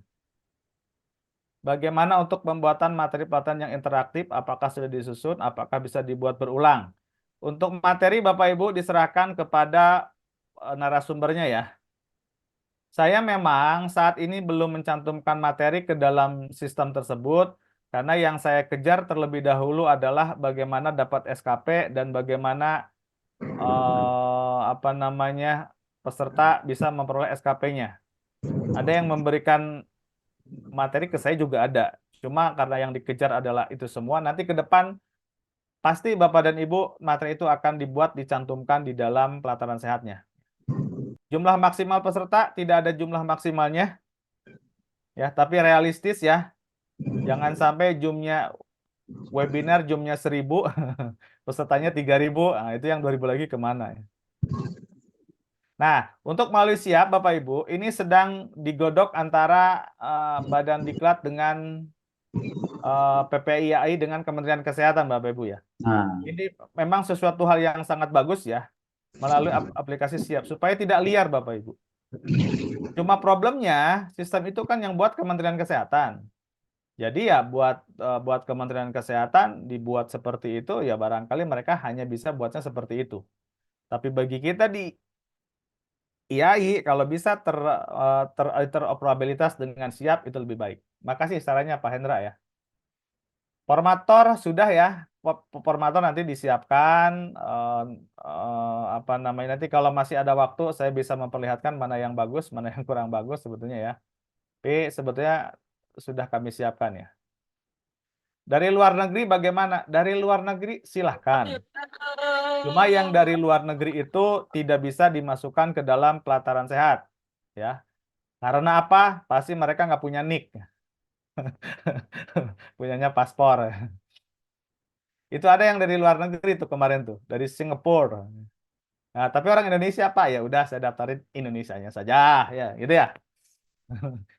Bagaimana untuk pembuatan materi pelatihan yang interaktif? Apakah sudah disusun? Apakah bisa dibuat berulang? Untuk materi Bapak Ibu diserahkan kepada narasumbernya ya. Saya memang saat ini belum mencantumkan materi ke dalam sistem tersebut karena yang saya kejar terlebih dahulu adalah bagaimana dapat SKP dan bagaimana peserta bisa memperoleh SKP-nya. Ada yang memberikan materi ke saya juga ada. Cuma karena yang dikejar adalah itu semua, nanti ke depan pasti Bapak dan Ibu materi itu akan dibuat, dicantumkan di dalam pelataran sehatnya. Jumlah maksimal peserta tidak ada jumlah maksimalnya. Ya, tapi realistis ya. Jangan sampai Zoom-nya webinar Zoom-nya 1.000, pesertanya 3.000. Nah, itu yang 2.000 lagi kemana ya? Nah, untuk melalui siap Bapak Ibu, ini sedang digodok antara Badan Diklat dengan PPIAI dengan Kementerian Kesehatan Bapak Ibu ya. Nah, Ini memang sesuatu hal yang sangat bagus ya, melalui aplikasi siap, supaya tidak liar Bapak Ibu. Cuma problemnya, sistem itu kan yang buat Kementerian Kesehatan. Jadi ya buat Kementerian Kesehatan dibuat seperti itu, ya barangkali mereka hanya bisa buatnya seperti itu. Tapi bagi kita di IAI, kalau bisa interoperabilitas dengan siap itu lebih baik. Makasih sarannya Pak Hendra ya. Formator sudah ya, formator nanti disiapkan. Apa namanya, nanti kalau masih ada waktu saya bisa memperlihatkan mana yang bagus, mana yang kurang bagus sebetulnya ya. Tapi sebetulnya sudah kami siapkan ya. Dari luar negeri bagaimana? Dari luar negeri silahkan. Cuma yang dari luar negeri itu tidak bisa dimasukkan ke dalam pelataran sehat, ya. Karena apa? Pasti mereka nggak punya NIK, punyanya paspor. Itu ada yang dari luar negeri tuh kemarin tuh, dari Singapura. Nah, tapi orang Indonesia apa? Ya udah saya daftarin Indonesianya saja, ya, gitu ya.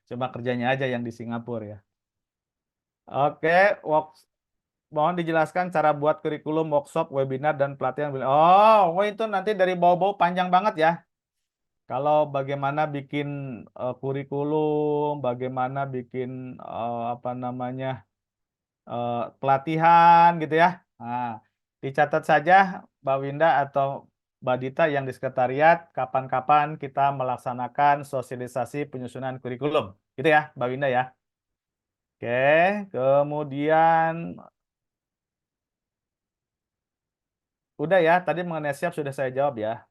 Cuma kerjanya aja yang di Singapura ya. Oke, mohon dijelaskan cara buat kurikulum, workshop, webinar, dan pelatihan. Oh, itu nanti dari bau-bau panjang banget ya. Kalau bagaimana bikin kurikulum, bagaimana bikin apa namanya pelatihan gitu ya. Nah, dicatat saja Mbak Winda atau Mbak Dita yang di sekretariat, kapan-kapan kita melaksanakan sosialisasi penyusunan kurikulum. Gitu ya, Mbak Winda ya. Oke, kemudian udah ya, tadi mengenai siap sudah saya jawab ya.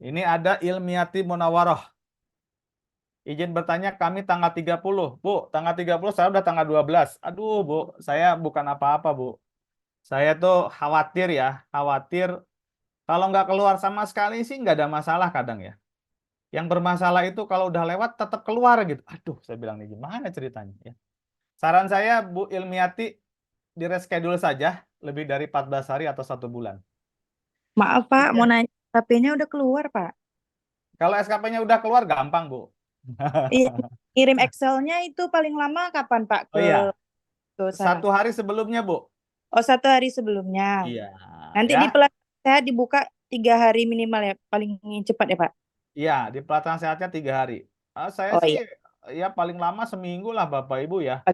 Ini ada Ilmiati Munawaroh. Izin bertanya, kami tanggal 30. Bu, tanggal 30 saya udah tanggal 12. Aduh, Bu, saya bukan apa-apa, Bu. Saya tuh khawatir ya, khawatir kalau nggak keluar sama sekali sih nggak ada masalah kadang ya. Yang bermasalah itu kalau udah lewat tetap keluar gitu. Aduh, saya bilang nih gimana ceritanya ya. Saran saya, Bu Ilmiati, di reschedule saja lebih dari 14 hari atau 1 bulan. Maaf Pak, Iya. mau nanya, SKP-nya udah keluar Pak? Kalau SKP-nya udah keluar gampang, Bu. Iya, kirim Excel-nya itu paling lama kapan Pak Oh ke iya, sana? 1 hari sebelumnya, Bu. Oh, 1 hari sebelumnya. Iya, Nanti ya. di pelatihan sehat dibuka 3 hari minimal ya, paling cepat ya Pak? Iya, di pelatihan sehatnya 3 hari. Saya Oh sih iya. ya paling lama seminggu lah Bapak Ibu ya.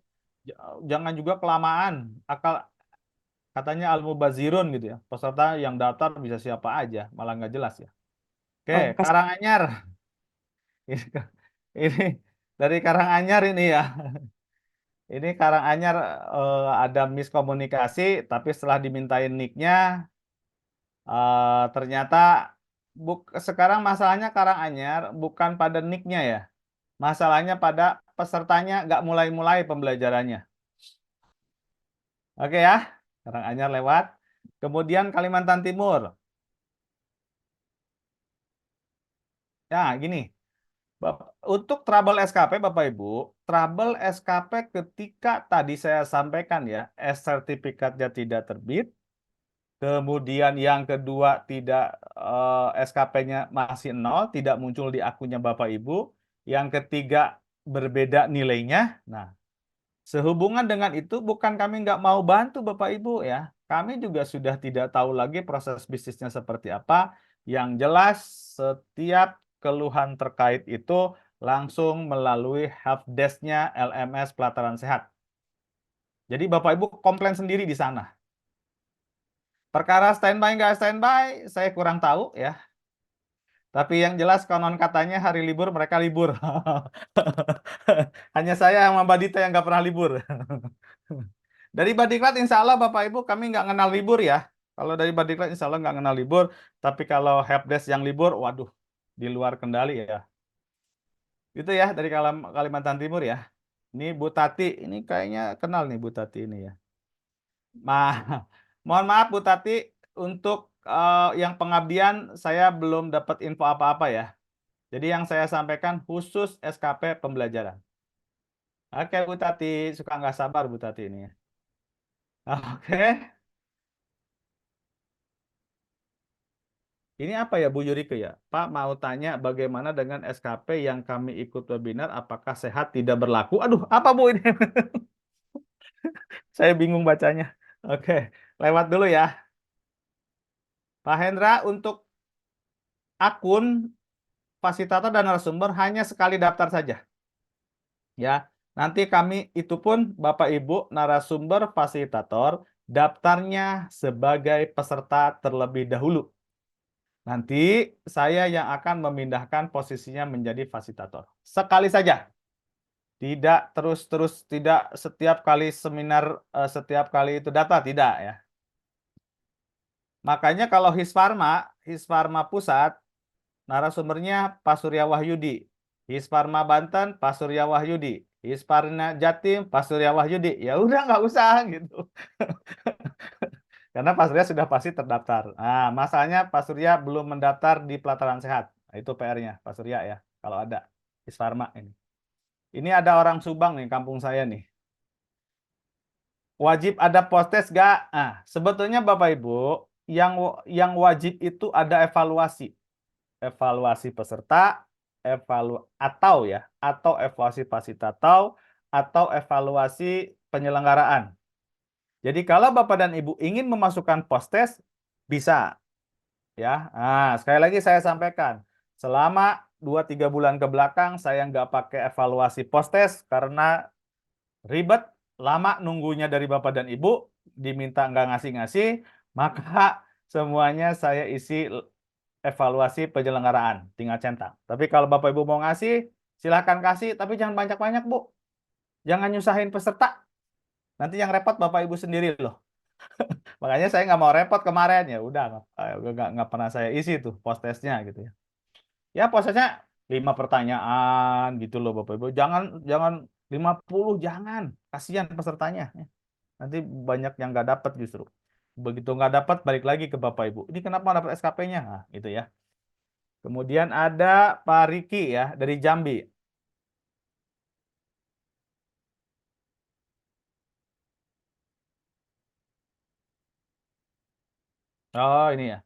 Jangan juga kelamaan. Katanya al-mubazirun gitu ya. Peserta yang daftar bisa siapa aja, malah nggak jelas ya. Oke, Oh, Karanganyar. Ini dari Karanganyar ini ya. Ini Karanganyar ada miskomunikasi, tapi setelah dimintain nick-nya, ternyata sekarang masalahnya Karanganyar bukan pada nick-nya ya. Masalahnya pada pesertanya nggak mulai-mulai pembelajarannya. Oke ya, Karanganyar lewat. Kemudian Kalimantan Timur. Ya, gini. Untuk trouble SKP, Bapak Ibu, trouble SKP ketika tadi saya sampaikan ya, sertifikatnya tidak terbit. Kemudian yang kedua tidak SKP-nya masih 0, tidak muncul di akunnya Bapak Ibu. Yang ketiga berbeda nilainya. Nah, sehubungan dengan itu bukan kami nggak mau bantu Bapak Ibu ya. Kami juga sudah tidak tahu lagi proses bisnisnya seperti apa. Yang jelas setiap keluhan terkait itu langsung melalui helpdesk-nya LMS Pelataran Sehat. Jadi Bapak Ibu komplain sendiri di sana. Perkara standby nggak standby, saya kurang tahu ya. Tapi yang jelas konon katanya hari libur mereka libur. Hanya saya sama Mbak Dita yang nggak pernah libur. Dari Badiklat insya Allah Bapak Ibu kami nggak kenal libur ya. Kalau dari Badiklat insya Allah nggak kenal libur. Tapi kalau helpdesk yang libur, waduh, di luar kendali ya. Itu ya dari Kalimantan Timur ya. Ini Bu Tati, ini kayaknya kenal nih Bu Tati ini ya. Mohon maaf Bu Tati, untuk yang pengabdian saya belum dapat info apa-apa ya. Jadi yang saya sampaikan khusus SKP pembelajaran. Oke, Bu Tati, suka nggak sabar Bu Tati ini ya. Oke, ini apa ya Bu Yurike ya? Pak mau tanya bagaimana dengan SKP yang kami ikut webinar, apakah sehat tidak berlaku? Aduh, apa Bu ini? Saya bingung bacanya. Oke, lewat dulu ya. Pak Hendra, untuk akun fasilitator dan narasumber hanya sekali daftar saja. Ya, nanti kami itu pun Bapak Ibu narasumber fasilitator daftarnya sebagai peserta terlebih dahulu. Nanti saya yang akan memindahkan posisinya menjadi fasilitator. Sekali saja. Tidak terus-terus, tidak setiap kali seminar, setiap kali itu data, tidak ya. Makanya kalau Hisparma Pusat, narasumbernya Pak Surya Wahyudi. Hisparma Banten, Pak Surya Wahyudi. Hisparna Jatim, Pak Surya Wahyudi. Ya udah nggak usah gitu. Karena Pak Surya sudah pasti terdaftar. Nah, masalahnya Pak Surya belum mendaftar di Pelataran Sehat. Nah, itu PR-nya Pak Surya ya, kalau ada Hisparma ini. Ini ada orang Subang nih, kampung saya nih. Wajib ada postes gak? Nah, sebetulnya Bapak Ibu, yang wajib itu ada evaluasi. Evaluasi peserta, atau evaluasi fasilitator, atau evaluasi penyelenggaraan. Jadi kalau Bapak dan Ibu ingin memasukkan postes, bisa. Ya, nah, sekali lagi saya sampaikan, selama 2-3 bulan ke belakang saya nggak pakai evaluasi postes karena ribet, lama nunggunya dari Bapak dan Ibu, diminta nggak ngasih-ngasih, maka semuanya saya isi evaluasi penyelenggaraan, tinggal centang. Tapi kalau Bapak Ibu mau ngasih, silahkan kasih, tapi jangan banyak-banyak Bu. Jangan nyusahin peserta. Nanti yang repot Bapak Ibu sendiri loh. Makanya saya nggak mau repot kemarin, ya udah nggak pernah saya isi tuh postesnya gitu ya. Ya postesnya 5 pertanyaan gitu loh Bapak Ibu. Jangan 50, jangan. Kasihan pesertanya. Nanti banyak yang nggak dapat justru. Begitu nggak dapat, balik lagi ke Bapak Ibu. Ini kenapa nggak dapat SKP-nya? Nah, gitu ya. Kemudian ada Pak Riki ya dari Jambi. Oh ini ya.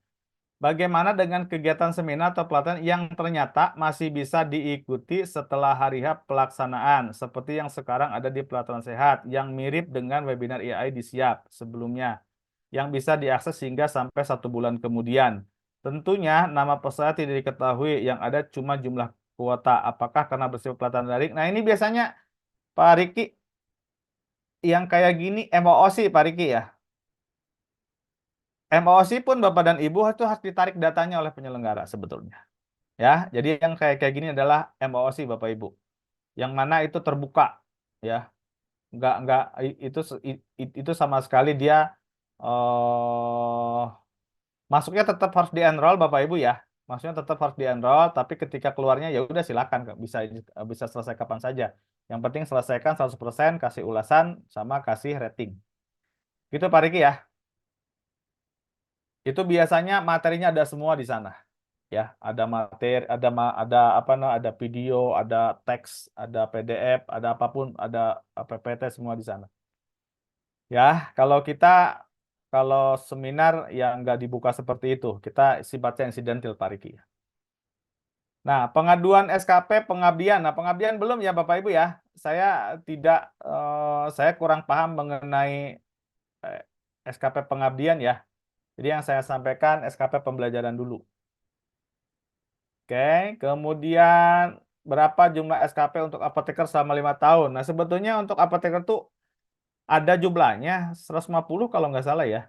Bagaimana dengan kegiatan seminar atau pelatihan yang ternyata masih bisa diikuti setelah hari H pelaksanaan, seperti yang sekarang ada di Pelatihan Sehat, yang mirip dengan webinar AI di Siap sebelumnya, yang bisa diakses hingga sampai 1 bulan kemudian. Tentunya nama peserta tidak diketahui, yang ada cuma jumlah kuota. Apakah karena bersifat pelatihan daring? Nah ini biasanya Pak Riki, yang kayak gini MOOC Pak Riki ya. MOOC pun Bapak dan Ibu itu harus ditarik datanya oleh penyelenggara sebetulnya. Ya, jadi yang kayak gini adalah MOOC Bapak Ibu. Yang mana itu terbuka ya. Enggak itu sama sekali dia masuknya tetap harus di-enroll Bapak Ibu ya. Maksudnya tetap harus di-enroll, tapi ketika keluarnya ya udah silakan bisa selesai kapan saja. Yang penting selesaikan 100%, kasih ulasan sama kasih rating. Gitu Pak Riki ya. Itu biasanya materinya ada semua di sana. Ya, ada materi, ada video, ada teks, ada PDF, ada apapun, ada PPT semua di sana. Ya, kalau seminar yang nggak dibuka seperti itu, kita sifatnya insidental Pak Riki. Nah, pengaduan SKP pengabdian. Nah, pengabdian belum ya Bapak Ibu ya. Saya kurang paham mengenai SKP pengabdian ya. Jadi yang saya sampaikan SKP pembelajaran dulu. Oke, kemudian berapa jumlah SKP untuk apoteker selama 5 tahun? Nah, sebetulnya untuk apoteker tuh ada jumlahnya 150 kalau nggak salah ya.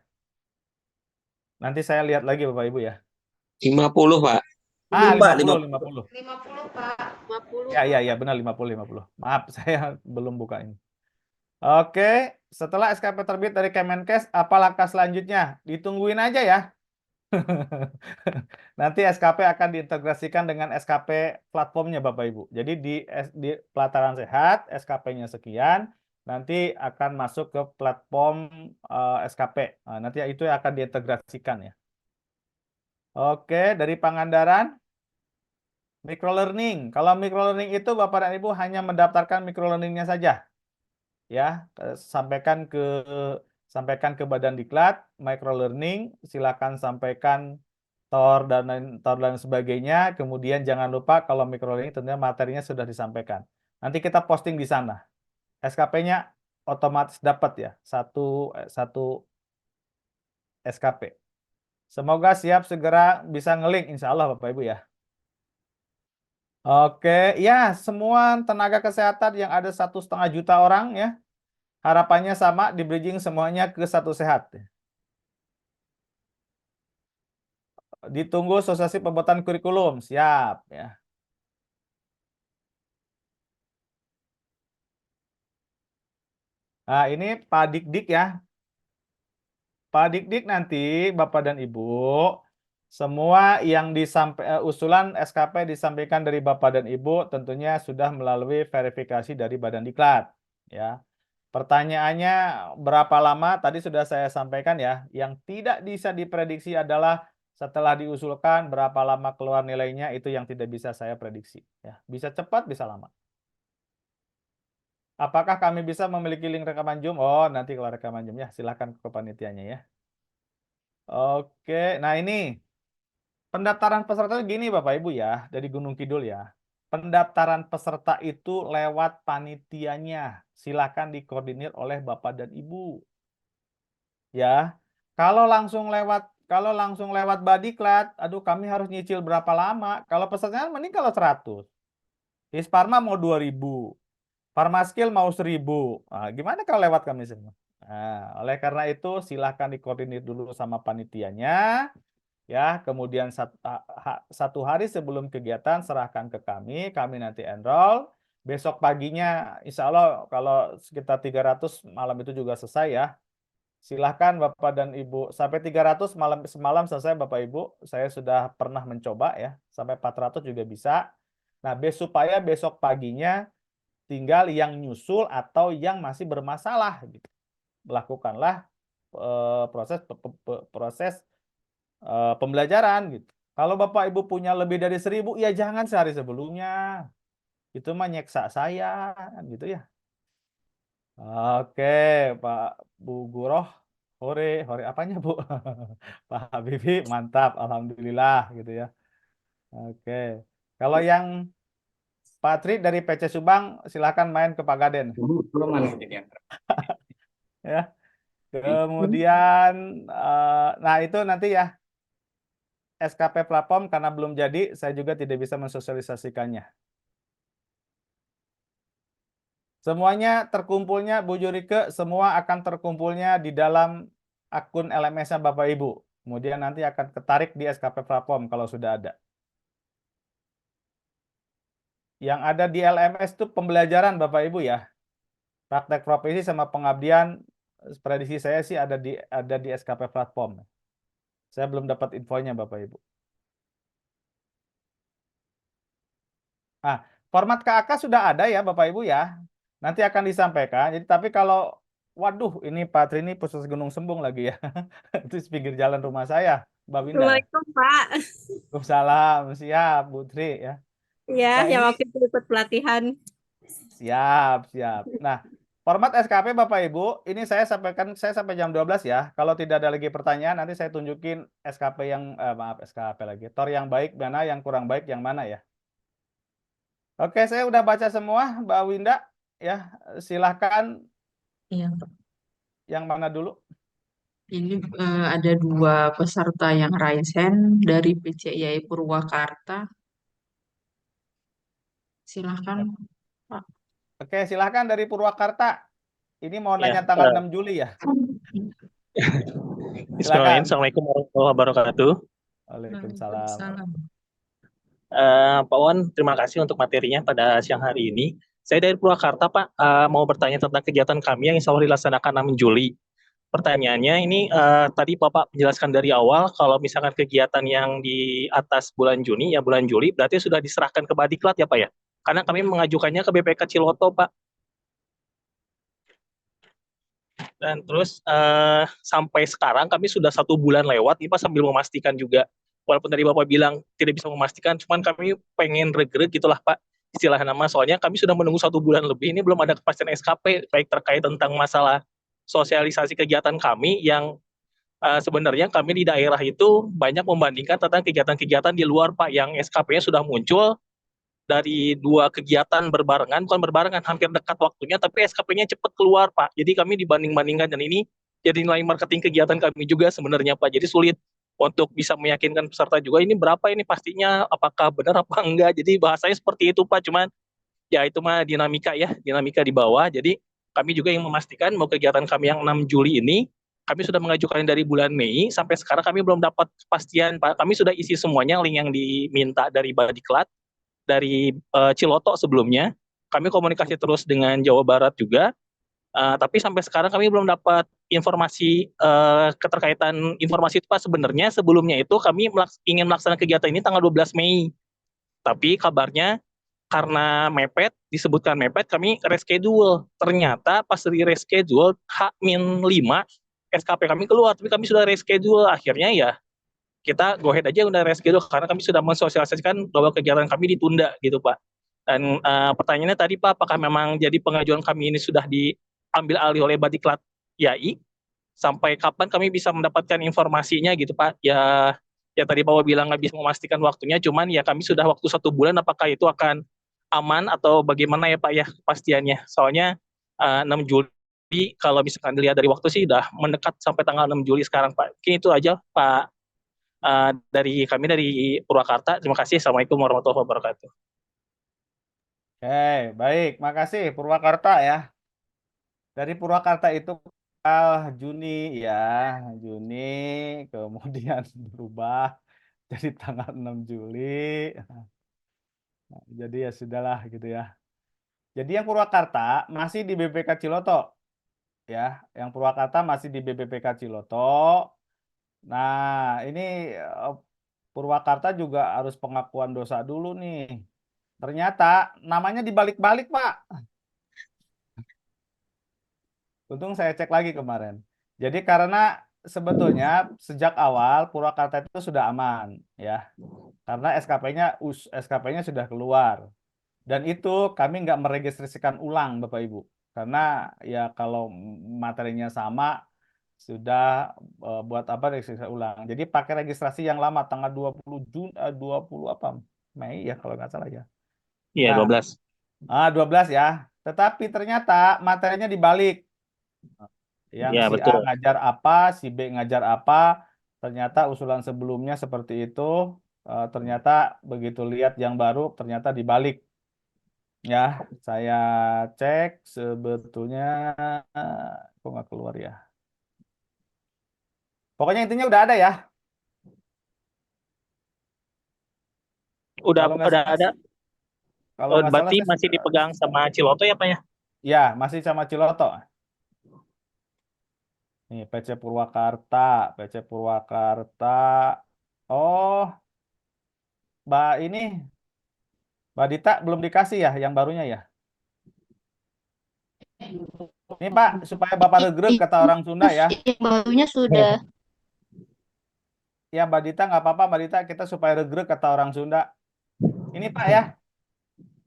Nanti saya lihat lagi Bapak Ibu ya. 50, Pak. 50. 50 Pak, 50. Ya, benar 50. Maaf, saya belum buka ini. Oke, setelah SKP terbit dari Kemenkes, apa langkah selanjutnya? Ditungguin aja ya. Nanti SKP akan diintegrasikan dengan SKP platformnya Bapak Ibu. Jadi di Pelataran Sehat, SKP-nya sekian, nanti akan masuk ke platform SKP. Nah, nanti itu akan diintegrasikan ya. Oke, dari Pangandaran, microlearning. Kalau microlearning itu Bapak dan Ibu hanya mendaftarkan microlearningnya saja, ya. Sampaikan ke Badan Diklat, microlearning, silakan sampaikan TOR dan sebagainya. Kemudian jangan lupa kalau microlearning tentunya materinya sudah disampaikan. Nanti kita posting di sana. SKP-nya otomatis dapat ya, satu SKP. Semoga siap segera bisa ngelink insya Allah Bapak Ibu ya. Oke, ya semua tenaga kesehatan yang ada 1,5 juta orang ya, harapannya sama di bridging semuanya ke Satu Sehat. Ditunggu sosialisasi pembuatan kurikulum, siap ya. Nah ini Pak Dik-Dik ya, Pak Dik-Dik nanti Bapak dan Ibu, semua yang usulan SKP disampaikan dari Bapak dan Ibu tentunya sudah melalui verifikasi dari Badan Diklat ya. Pertanyaannya berapa lama? Tadi sudah saya sampaikan ya. Yang tidak bisa diprediksi adalah setelah diusulkan berapa lama keluar nilainya, itu yang tidak bisa saya prediksi ya. Bisa cepat, bisa lama. Apakah kami bisa memiliki link rekaman Zoom? Oh, nanti kalau rekaman Zoom ya, silakan ke panitianya ya. Oke, nah ini pendaftaran peserta gini Bapak Ibu ya, dari Gunung Kidul ya. Pendaftaran peserta itu lewat panitianya. Silakan dikoordinir oleh Bapak dan Ibu. Ya. Kalau langsung lewat Badiklat, aduh kami harus nyicil berapa lama? Kalau pesertanya mending kalau 100. Hisparma mau 2.000. Farmaskill mau 1.000. Nah, gimana kalau lewat kami semua? Nah, oleh karena itu silakan dikoordinir dulu sama panitianya. Ya, kemudian satu hari sebelum kegiatan serahkan ke kami nanti enroll. Besok paginya, insya Allah kalau sekitar 300 malam itu juga selesai ya. Silahkan Bapak dan Ibu, sampai 300 semalam selesai Bapak Ibu, saya sudah pernah mencoba ya, sampai 400 juga bisa. Nah, supaya besok paginya tinggal yang nyusul atau yang masih bermasalah gitu. Lakukanlah proses pembelajaran gitu. Kalau Bapak Ibu punya lebih dari 1.000, ya jangan sehari sebelumnya. Itu mah nyeksa saya gitu ya. Oke, Pak Bu Guroh, hore apanya Bu? Pak Habibie, mantap, alhamdulillah gitu ya. Oke, kalau yang Pak Tri dari PC Subang, silakan main ke Pak Gaden. Ya, kemudian, nah itu nanti ya SKP platform karena belum jadi, saya juga tidak bisa mensosialisasikannya. Semuanya terkumpulnya, Bu Jurike, semua akan terkumpulnya di dalam akun LMS-nya Bapak Ibu. Kemudian nanti akan ketarik di SKP platform kalau sudah ada. Yang ada di LMS itu pembelajaran Bapak Ibu ya. Praktek profesi sama pengabdian, prediksi saya sih ada di SKP platform. Saya belum dapat infonya Bapak Ibu. Nah, format KAK sudah ada ya Bapak Ibu ya. Nanti akan disampaikan. Jadi tapi kalau waduh ini Pak Tri ini Puskes Gunung Sembung lagi ya. Itu di pinggir jalan rumah saya, Mbak Winda ya. Assalamualaikum Pak. Waalaikumsalam, siap Bu Tri ya. Ya, Nah, yang ini waktu itu ikut pelatihan. siap. Nah, format SKP Bapak Ibu, ini saya sampaikan sampai jam 12 ya. Kalau tidak ada lagi pertanyaan, nanti saya tunjukin SKP SKP lagi. TOR yang baik mana, yang kurang baik yang mana ya. Oke, saya udah baca semua, Mbak Winda ya. Silahkan Iya, yang mana dulu? ini ada 2 peserta yang raise hand dari PCIAI Purwakarta. Silahkan, Pak. Oke, silahkan dari Purwakarta. Ini mau Ya, nanya tanggal 6 Juli ya. Bismillahirrahmanirrahim. Silakan. Assalamualaikum warahmatullahi wabarakatuh. Waalaikumsalam. Pak Wan, terima kasih untuk materinya pada siang hari ini. Saya dari Purwakarta, Pak, mau bertanya tentang kegiatan kami yang insya Allah dilaksanakan 6 Juli. Pertanyaannya ini, tadi Bapak menjelaskan dari awal, kalau misalkan kegiatan yang di atas bulan Juni, ya bulan Juli, berarti sudah diserahkan ke Badiklat ya Pak ya? Karena kami mengajukannya ke BPK Ciloto, Pak. Dan terus sampai sekarang kami sudah 1 bulan lewat, ini Pak sambil memastikan juga walaupun tadi Bapak bilang tidak bisa memastikan, cuman kami pengen regreg gitulah Pak, istilah nama. Soalnya kami sudah menunggu 1 bulan lebih, ini belum ada kepastian SKP, baik terkait tentang masalah sosialisasi kegiatan kami yang sebenarnya kami di daerah itu banyak membandingkan tentang kegiatan-kegiatan di luar Pak, yang SKP-nya sudah muncul dari 2 kegiatan berbarengan, bukan berbarengan, hampir dekat waktunya, tapi SKP-nya cepat keluar Pak. Jadi kami dibanding-bandingkan, dan ini jadi nilai marketing kegiatan kami juga sebenarnya Pak. Jadi sulit untuk bisa meyakinkan peserta juga ini berapa ini pastinya, apakah benar apa enggak. Jadi bahasanya seperti itu Pak, cuman ya itu mah dinamika ya, dinamika di bawah. Jadi kami juga yang memastikan mau kegiatan kami yang 6 Juli ini, kami sudah mengajukan dari bulan Mei, sampai sekarang kami belum dapat kepastian Pak. Kami sudah isi semuanya link yang diminta dari Badiklat, dari Ciloto sebelumnya. Kami komunikasi terus dengan Jawa Barat juga, tapi sampai sekarang kami belum dapat informasi keterkaitan informasi itu Pak. Sebenarnya sebelumnya itu kami ingin melaksanakan kegiatan ini tanggal 12 Mei, tapi kabarnya karena mepet, disebutkan mepet, kami reschedule. Ternyata pas di reschedule H-5 SKP kami keluar, tapi kami sudah reschedule. Akhirnya ya kita go ahead aja udah reschedule karena kami sudah mensosialisasikan bahwa kegiatan kami ditunda gitu Pak. Dan pertanyaannya tadi Pak, apakah memang jadi pengajuan kami ini sudah diambil alih oleh Badiklat YAI? Sampai kapan kami bisa mendapatkan informasinya gitu Pak? Ya tadi Bapak bilang nggak bisa memastikan waktunya, cuman ya kami sudah waktu 1 bulan, apakah itu akan aman atau bagaimana ya Pak ya kepastiannya? Soalnya 6 Juli kalau misalkan dilihat dari waktu sih udah mendekat sampai tanggal 6 Juli sekarang Pak. Mungkin itu aja Pak. Dari kami dari Purwakarta. Terima kasih. Assalamualaikum warahmatullahi wabarakatuh. Oke, baik. Makasih Purwakarta ya. Dari Purwakarta itu Juni ya, Juni kemudian berubah jadi tanggal 6 Juli. Jadi ya sudahlah gitu ya. Jadi yang Purwakarta masih di BPK Ciloto ya, yang Purwakarta masih di BPK Ciloto. Nah, ini Purwakarta juga harus pengakuan dosa dulu nih. Ternyata namanya dibalik-balik, Pak. Untung saya cek lagi kemarin. Jadi karena sebetulnya sejak awal Purwakarta itu sudah aman ya. Karena SKP-nya sudah keluar. Dan itu kami nggak meregistrasikan ulang Bapak Ibu. Karena ya kalau materinya sama sudah buat apa registrasi ulang. Jadi pakai registrasi yang lama tanggal 20 Juni 20 apa Mei ya kalau nggak salah ya. Iya, Nah, 12. 12 ya. Tetapi ternyata materinya dibalik. Yang Iya, si A betul. ngajar apa, si B ngajar apa, ternyata usulan sebelumnya seperti itu, ternyata begitu lihat yang baru ternyata dibalik. Ya, saya cek sebetulnya kok nggak keluar ya. Pokoknya intinya udah ada ya. Udah Kalau nggak salah, ada. kalau nggak salah Berarti saya masih sudah, dipegang sama Ciloto ya Pak ya? ya masih sama Ciloto. Nih PC Purwakarta, PC Purwakarta. Oh, Mbak ini, Mbak Dita belum dikasih ya yang barunya ya. Ini Pak, supaya Bapak regreg kata orang Sunda ya. Yang barunya sudah. Ya Mbak Dita nggak apa-apa Mbak Dita, kita supaya regreg kata orang Sunda. Ini Pak ya,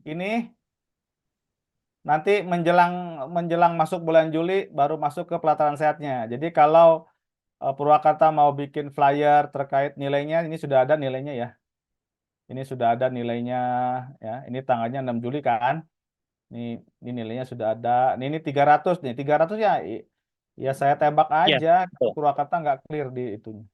ini nanti menjelang masuk bulan Juli baru masuk ke pelataran sehatnya. Jadi kalau Purwakarta mau bikin flyer terkait nilainya, ini sudah ada nilainya ya. Ini sudah ada nilainya ya. Ini tanggalnya 6 Juli kan. Ini nilainya sudah ada. Ini 300 nih. 300 ya. Ya saya tembak Iya, aja. betul. Purwakarta nggak clear di itunya.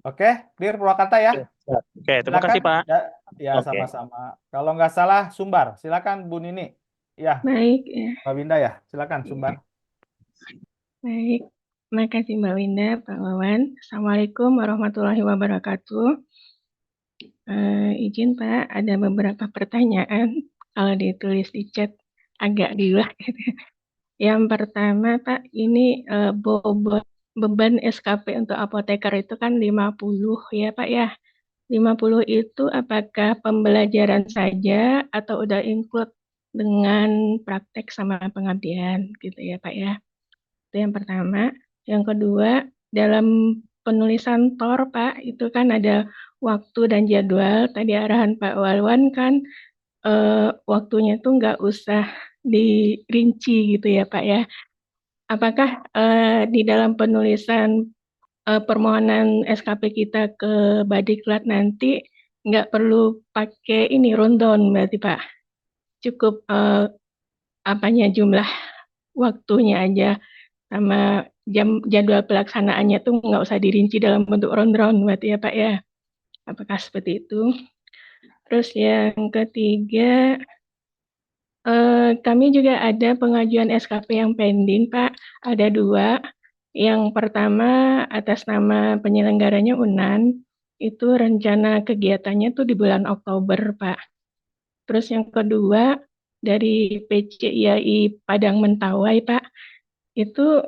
Oke, clear Purwakarta ya. Oke, terima kasih Silakan. Pak. Ya Oke. sama-sama. Kalau nggak salah Sumbar. Silakan Bu Nini. Ya, Baik, ya. Mbak Winda ya. Silakan Sumbar. Baik. Terima kasih Mbak Winda, Pak Wawan. Assalamualaikum warahmatullahi wabarakatuh. Izin Pak, ada beberapa pertanyaan. Kalau ditulis di chat agak riwah gitu. Yang pertama Pak, ini bobot beban SKP untuk apoteker itu kan 50 ya Pak ya. 50 itu apakah pembelajaran saja atau udah include dengan praktek sama pengabdian gitu ya Pak ya. Itu yang pertama. Yang kedua, dalam penulisan TOR, Pak, itu kan ada waktu dan jadwal. Tadi arahan Pak Walwan kan waktunya tuh nggak usah dirinci gitu ya, Pak ya. Apakah di dalam penulisan permohonan SKP kita ke Badiklat nanti nggak perlu pakai ini rundown berarti Pak? Cukup apanya jumlah waktunya aja sama jadwal pelaksanaannya tuh nggak usah dirinci dalam bentuk rundown berarti ya Pak ya? Apakah seperti itu? Terus yang ketiga, kami juga ada pengajuan SKP yang pending, Pak. Ada dua. Yang pertama atas nama penyelenggaranya UNAN, itu rencana kegiatannya tuh di bulan Oktober, Pak. Terus yang kedua dari PCIAI Padang Mentawai, Pak, itu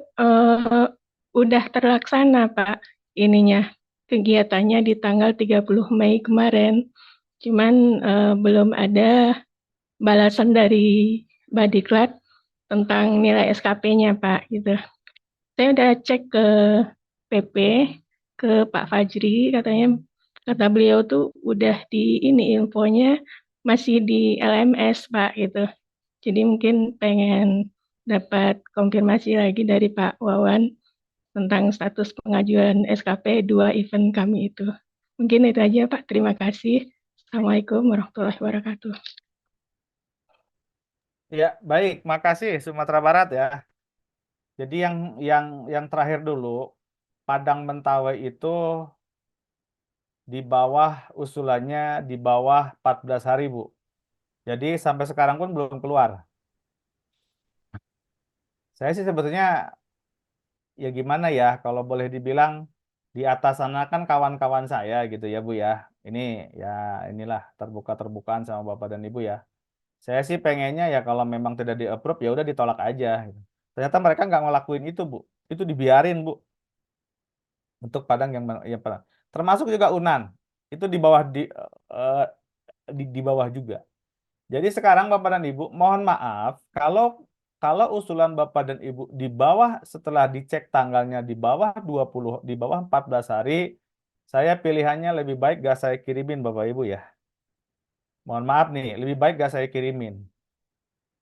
udah terlaksana, Pak, ininya kegiatannya di tanggal 30 Mei kemarin. Cuman belum ada balasan dari Badiklat tentang nilai SKP-nya, Pak, gitu. Saya udah cek ke PP, ke Pak Fajri, kata beliau tuh udah di ini infonya masih di LMS, Pak, gitu. Jadi mungkin pengen dapat konfirmasi lagi dari Pak Wawan tentang status pengajuan SKP 2 event kami itu. Mungkin itu aja, Pak. Terima kasih. Assalamualaikum warahmatullahi wabarakatuh. Ya, baik, makasih Sumatera Barat ya. Jadi yang terakhir dulu, Padang Mentawai itu di bawah usulannya di bawah 14 hari, Bu. Jadi sampai sekarang pun belum keluar. Saya sih sebetulnya ya gimana ya, kalau boleh dibilang di atas sana kan kawan-kawan saya gitu ya, Bu ya. Ini ya inilah terbuka-terbukaan sama Bapak dan Ibu ya. Saya sih pengennya ya kalau memang tidak di-approve ya udah ditolak aja gitu. Ternyata mereka nggak ngelakuin itu, Bu. Itu dibiarin, Bu. Untuk Padang yang Padang. Termasuk juga UNAN. Itu di bawah eh, di bawah juga. Jadi sekarang Bapak dan Ibu, mohon maaf kalau kalau usulan Bapak dan Ibu di bawah setelah dicek tanggalnya di bawah 20 di bawah 14 hari, saya pilihannya lebih baik gak saya kirimin Bapak Ibu ya. Mohon maaf nih, lebih baik gak saya kirimin.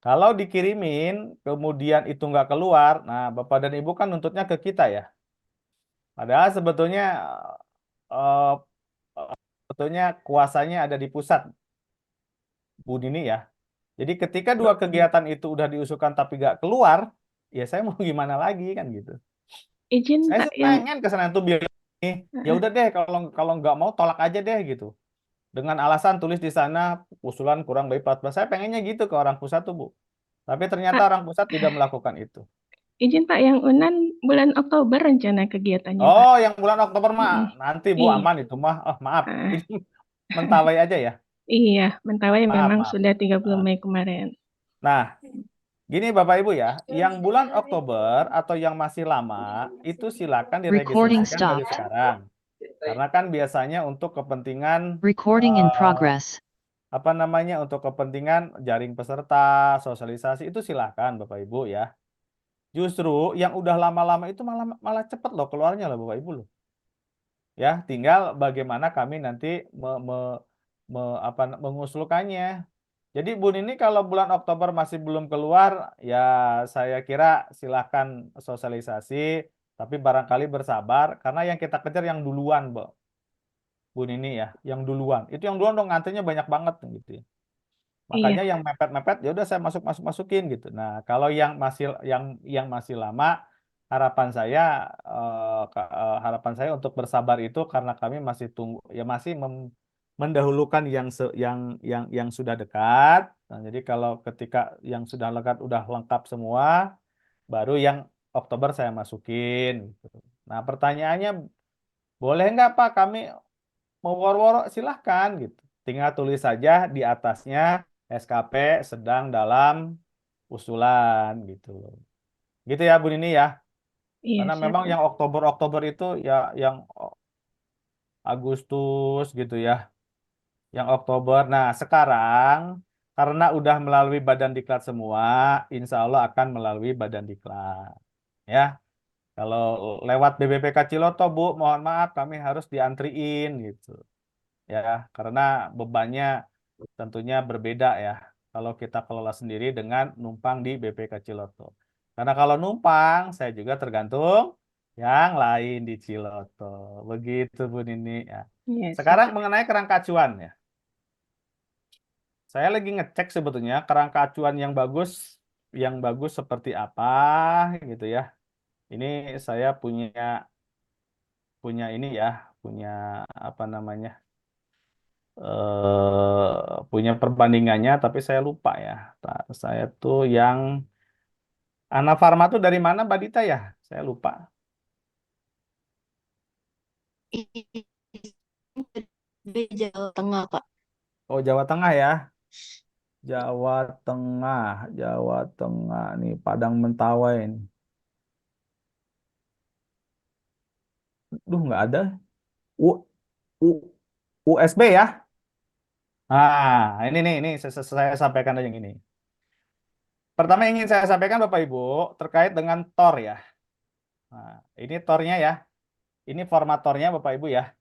Kalau dikirimin kemudian itu nggak keluar, nah Bapak dan Ibu kan nuntutnya ke kita ya. Padahal eh, sebetulnya kuasanya ada di pusat, Bu Nini ya. Jadi ketika dua kegiatan itu udah diusulkan tapi nggak keluar, ya saya mau gimana lagi kan gitu. Izin Saya Pak sih yang pengen ke sana tuh bilang nih, ya udah deh kalau kalau nggak mau tolak aja deh gitu. Dengan alasan tulis di sana usulan kurang dari 14. Saya pengennya gitu ke orang pusat tuh, Bu. Tapi ternyata Pak, orang pusat tidak melakukan itu. izin Pak yang UNAN bulan Oktober rencana kegiatannya Pak. Oh, yang bulan Oktober mah Mm-mm. nanti Bu Iya, aman itu mah. Oh, maaf. ah, Ini Mentawai aja ya. iya, Mentawai Maaf, memang maaf. sudah 30 Ah. Mei kemarin. Nah, gini Bapak Ibu ya, yang bulan Oktober atau yang masih lama itu silakan Recording diregistrasikan dari stopped. sekarang. Karena kan biasanya untuk kepentingan Recording in eh, progress. apa namanya untuk kepentingan jaring peserta, sosialisasi itu silahkan Bapak Ibu ya. Justru yang udah lama-lama itu malah malah cepet loh keluarnya loh Bapak Ibu loh. Ya, tinggal bagaimana kami nanti mengusulkannya. Jadi Bu Nini kalau bulan Oktober masih belum keluar, ya saya kira silahkan sosialisasi, tapi barangkali bersabar karena yang kita kejar yang duluan, Bu Nini ya, yang duluan. Itu yang duluan dong ngantrinya banyak banget gitu ya. Iya, Makanya yang mepet-mepet ya udah saya masukin gitu. Nah, kalau yang masih lama harapan saya untuk bersabar itu karena kami masih tunggu ya masih mendahulukan yang sudah dekat. Nah, jadi kalau ketika yang sudah lengkap semua baru yang Oktober saya masukin gitu. Nah, pertanyaannya boleh nggak Pak kami mau woro-woro silahkan gitu. Tinggal tulis saja di atasnya SKP sedang dalam usulan gitu. Gitu ya Bu Nini ya. iya Karena siap memang Pak. yang Oktober itu ya yang Agustus gitu ya. Yang Oktober. Nah sekarang karena udah melalui Badan Diklat semua, insya Allah akan melalui Badan Diklat. Ya. Kalau lewat BBPK Ciloto, Bu, mohon maaf kami harus diantriin gitu. Ya, karena bebannya tentunya berbeda ya. Kalau kita kelola sendiri dengan numpang di BPK Ciloto. Karena kalau numpang, saya juga tergantung yang lain di Ciloto. Begitu, Bu Nini ya. Iya sih, Sekarang Pak. mengenai kerangka acuan ya. Saya lagi ngecek sebetulnya kerangka acuan yang bagus seperti apa gitu ya. Ini saya punya ini ya, punya apa namanya? Punya perbandingannya tapi saya lupa ya. Saya tuh yang Ana Farma tuh dari mana Mbak Dita ya? Saya lupa. Di Jawa Tengah, Kak. Oh, Jawa Tengah ya. Jawa Tengah, Jawa Tengah nih Padang Mentawai ini. Duh, nggak ada. U, U, USB ya? Ini saya sampaikan aja yang ini. Pertama yang ingin saya sampaikan Bapak Ibu terkait dengan TOR ya. Nah, ini TOR-nya ya. Ini formatornya Bapak Ibu ya.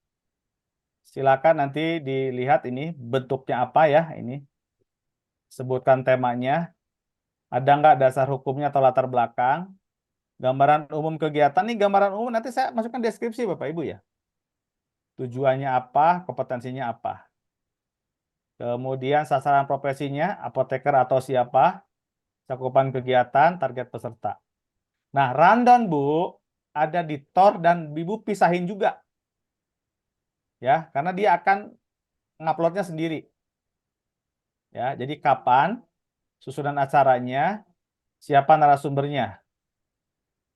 Silakan nanti dilihat ini bentuknya apa ya ini. Sebutkan temanya. Ada nggak dasar hukumnya atau latar belakang. Gambaran umum kegiatan. Nih gambaran umum nanti saya masukkan deskripsi Bapak Ibu ya. Tujuannya apa, kompetensinya apa. Kemudian sasaran profesinya, apoteker atau siapa. Cakupan kegiatan, target peserta. Nah, rundown Bu, ada di TOR dan Ibu pisahin juga. Ya, karena dia akan nguploadnya sendiri. Ya, jadi kapan, susunan acaranya, siapa narasumbernya.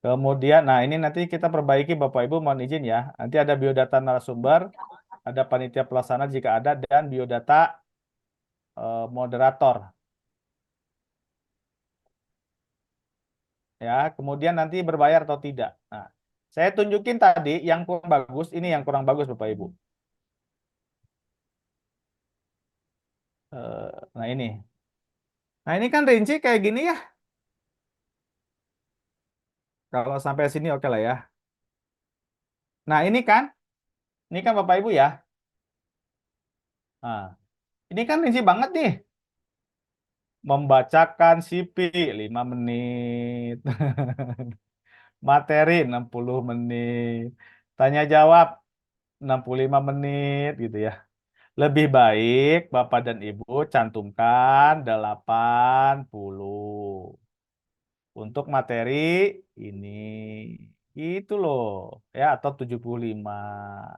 Kemudian, nah ini nanti kita perbaiki Bapak Ibu mohon izin ya. Nanti ada biodata narasumber, ada panitia pelaksana jika ada, dan biodata moderator. Ya, kemudian nanti berbayar atau tidak. Nah, saya tunjukin tadi yang kurang bagus, ini yang kurang bagus Bapak Ibu. Nah ini. Nah ini kan rinci kayak gini ya. Kalau sampai sini oke lah ya. Nah ini kan Bapak Ibu ya. Nah, ini kan rinci banget nih. Membacakan CV 5 menit. Materi 60 menit. Tanya jawab 65 menit gitu ya. Lebih baik Bapak dan Ibu cantumkan 80 untuk materi ini. Gitu loh. Ya, atau 75.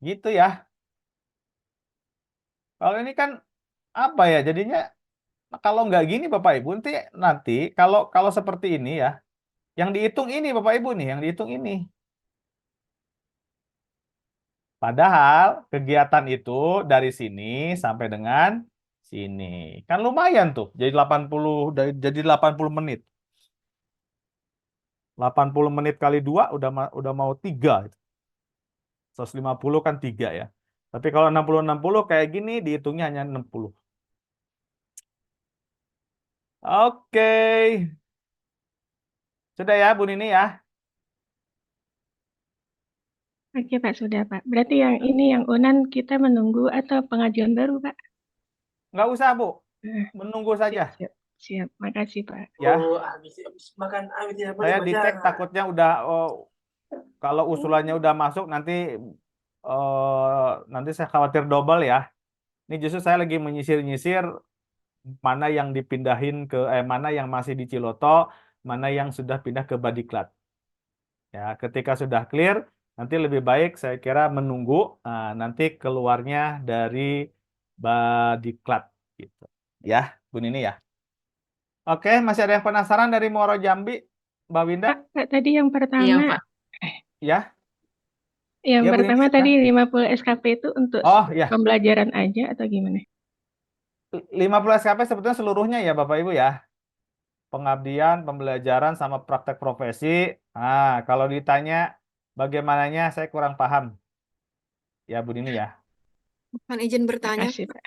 Gitu ya. Kalau ini kan apa ya? Jadinya kalau nggak gini Bapak Ibu nanti kalau kalau seperti ini ya, yang dihitung ini Bapak Ibu nih, yang dihitung ini. Padahal kegiatan itu dari sini sampai dengan sini. Kan lumayan tuh. Jadi 80 menit. 80 menit kali 2 udah mau 3. 150 kan 3 ya. Tapi kalau 60 kayak gini dihitungnya hanya 60. Oke. Sudah ya Bu Nini ya. Oke, Pak, sudah, Pak. Berarti yang ini yang UNAN kita menunggu atau pengajuan baru, Pak? Nggak usah Bu. Nah, Menunggu saja siap, siap, siap. Makasih, Pak. ya. habis makan ya Saya dicek takutnya udah kalau usulannya udah masuk nanti saya khawatir double ya. Ini justru saya lagi menyisir-nyisir mana yang dipindahin mana yang masih di Ciloto, mana yang sudah pindah ke Badiklat. Ya, ketika sudah clear, nanti lebih baik saya kira menunggu nanti keluarnya dari Badiklat gitu. Ya, Bu Nini ya. Oke, masih ada yang penasaran dari Muaro Jambi, Mbak Winda? Pak, tadi yang Iya, pertama, Pak. Ya, yang ya Bu pertama Nini ya. tadi 50 SKP itu untuk Oh ya, pembelajaran aja atau gimana? 50 SKP sebetulnya seluruhnya ya Bapak Ibu ya. Pengabdian, pembelajaran, sama praktek profesi. Nah, kalau ditanya bagaimananya saya kurang paham. Ya Bu Nini ya. Mohon izin bertanya. Makasih, Pak.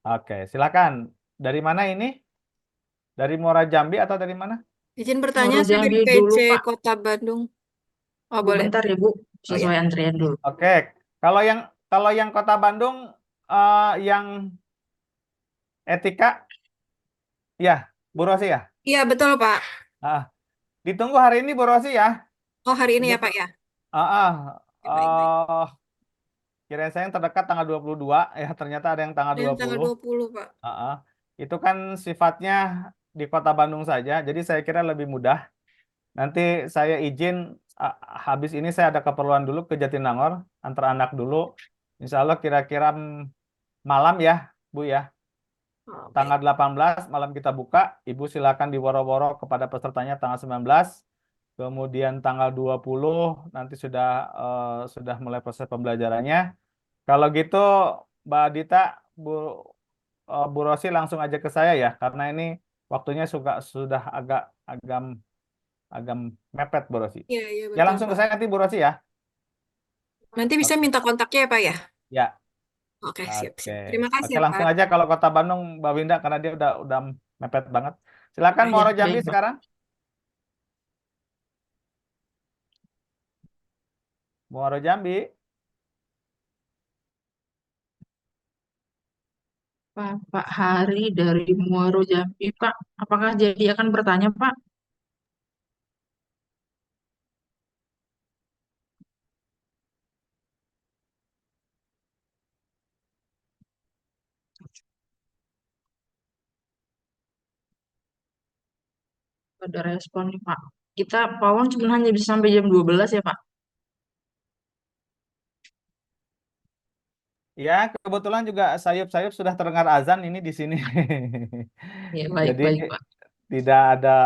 Oke, silakan. Dari mana ini? Dari Muara Jambi atau dari mana? Izin bertanya, Muaro saya dari Jambi dulu, PC Pak. Kota Bandung. Oh, Bu, boleh. bentar ya, Bu. Oh ya. Sesuai antrian dulu. Oke, kalau yang Kota Bandung yang etika ya, Bu Rosi ya. Iya, betul, Pak. Ah, ditunggu hari ini Bu Rosi ya. Oh, hari ini ya, Pak Kebetul. ya? Ah, ah, Oke, baik, baik. kirain saya yang terdekat tanggal 22 ya, ternyata ada yang tanggal Ada yang tanggal 20. 20, Pak. Ah, ah. Itu kan sifatnya di Kota Bandung saja, jadi saya kira lebih mudah. Nanti saya izin habis ini saya ada keperluan dulu ke Jatinangor, antar anak dulu. Insya Allah kira-kira malam ya, Bu ya. Oh, baik. Tanggal 18 malam kita buka. Ibu silakan diworo-woro kepada pesertanya tanggal 19. Kemudian tanggal 20 nanti sudah mulai proses pembelajarannya. Kalau gitu Mbak Dita, Bu Rosi langsung aja ke saya ya, karena ini waktunya sudah agak agak agak mepet Bu Rosi. Iya, iya, Ya betul, langsung ke Pak. saya nanti Bu Rosi ya. Nanti bisa Oke. minta kontaknya ya, Pak ya? Ya, Oke, siap, oke. siap. Terima kasih Oke, ya, langsung Pak. aja kalau Kota Bandung Mbak Winda karena dia udah mepet banget. Silakan Ya, Muaro Jambi baik, Pak. sekarang. Muaro Jambi. Pak Hari dari Muaro Jambi, Pak. Apakah jadi akan bertanya, Pak? Ada respon nih, Pak. Kita pawang cuma hanya bisa sampai jam 12 ya, Pak? Ya, kebetulan juga sayup-sayup sudah terdengar azan ini di sini. Ya, baik, Jadi baik, Pak. tidak ada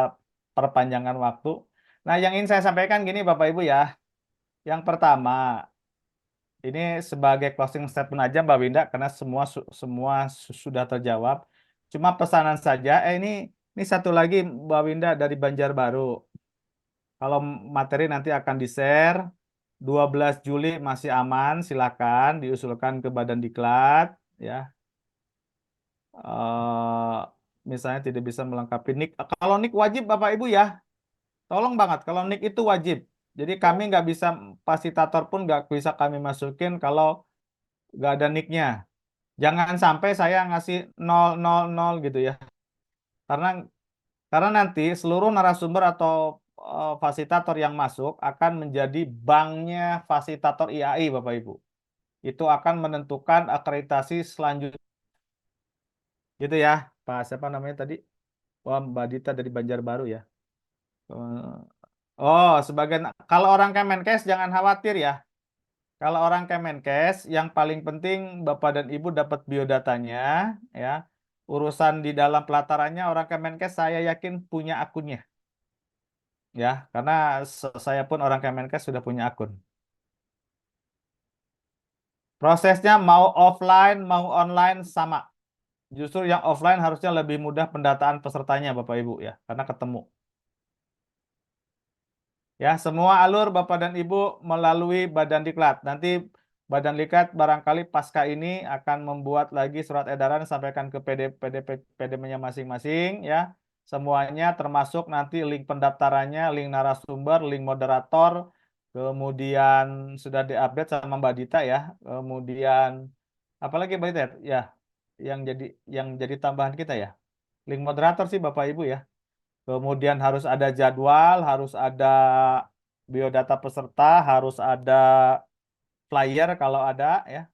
perpanjangan waktu. Nah, yang ingin saya sampaikan gini Bapak Ibu ya. Yang pertama, ini sebagai closing statement aja Mbak Winda karena sudah terjawab. Cuma pesanan saja. Ini satu lagi Mbak Winda dari Banjarbaru. Kalau materi nanti akan di-share 12 Juli masih aman, silakan diusulkan ke Badan Diklat ya. Eh, misalnya tidak bisa melengkapi NIK. Kalau NIK wajib Bapak Ibu ya, tolong banget kalau NIK itu wajib. Jadi kami nggak bisa fasilitator pun nggak bisa kami masukin kalau nggak ada NIK-nya. Jangan sampai saya ngasih 000 gitu ya. Karena karena nanti seluruh narasumber atau fasilitator yang masuk akan menjadi banknya fasilitator IAI Bapak Ibu. Itu akan menentukan akreditasi selanjutnya. Gitu ya, Pak siapa namanya tadi? Wah, Mbak Dita dari Banjarbaru ya. Oh, sebagian kalau orang Kemenkes jangan khawatir ya. Kalau orang Kemenkes yang paling penting Bapak dan Ibu dapat biodatanya ya. Urusan di dalam pelatarannya orang Kemenkes saya yakin punya akunnya. Ya, karena saya pun orang Kemenkes sudah punya akun. Prosesnya mau offline mau online sama. Justru yang offline harusnya lebih mudah pendataan pesertanya Bapak Ibu ya, karena ketemu. Ya, semua alur Bapak dan Ibu melalui Badan Diklat. Nanti Badan Diklat barangkali pasca ini akan membuat lagi surat edaran sampaikan ke PD-nya masing-masing ya. Semuanya termasuk nanti link pendaftarannya, link narasumber, link moderator, kemudian sudah diupdate sama Mbak Dita ya. Kemudian apalagi Mbak Dita ya, yang jadi tambahan kita ya. Link moderator sih Bapak Ibu ya. Kemudian harus ada jadwal, harus ada biodata peserta, harus ada flyer kalau ada ya.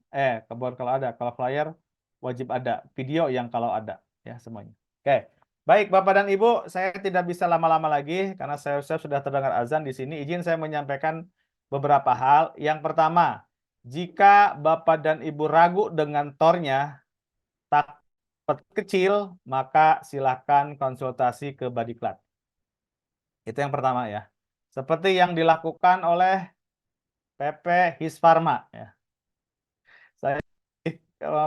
Kebon kalau ada, kalau flyer wajib ada, video yang kalau ada ya semuanya. Oke. Baik Bapak dan Ibu, saya tidak bisa lama-lama lagi karena saya sudah terdengar azan di sini. Izin saya menyampaikan beberapa hal. Yang pertama, jika Bapak dan Ibu ragu dengan tornya, tak kecil, maka silahkan konsultasi ke Badiklat. Itu yang pertama ya. Seperti yang dilakukan oleh PP Hisfarma ya. Saya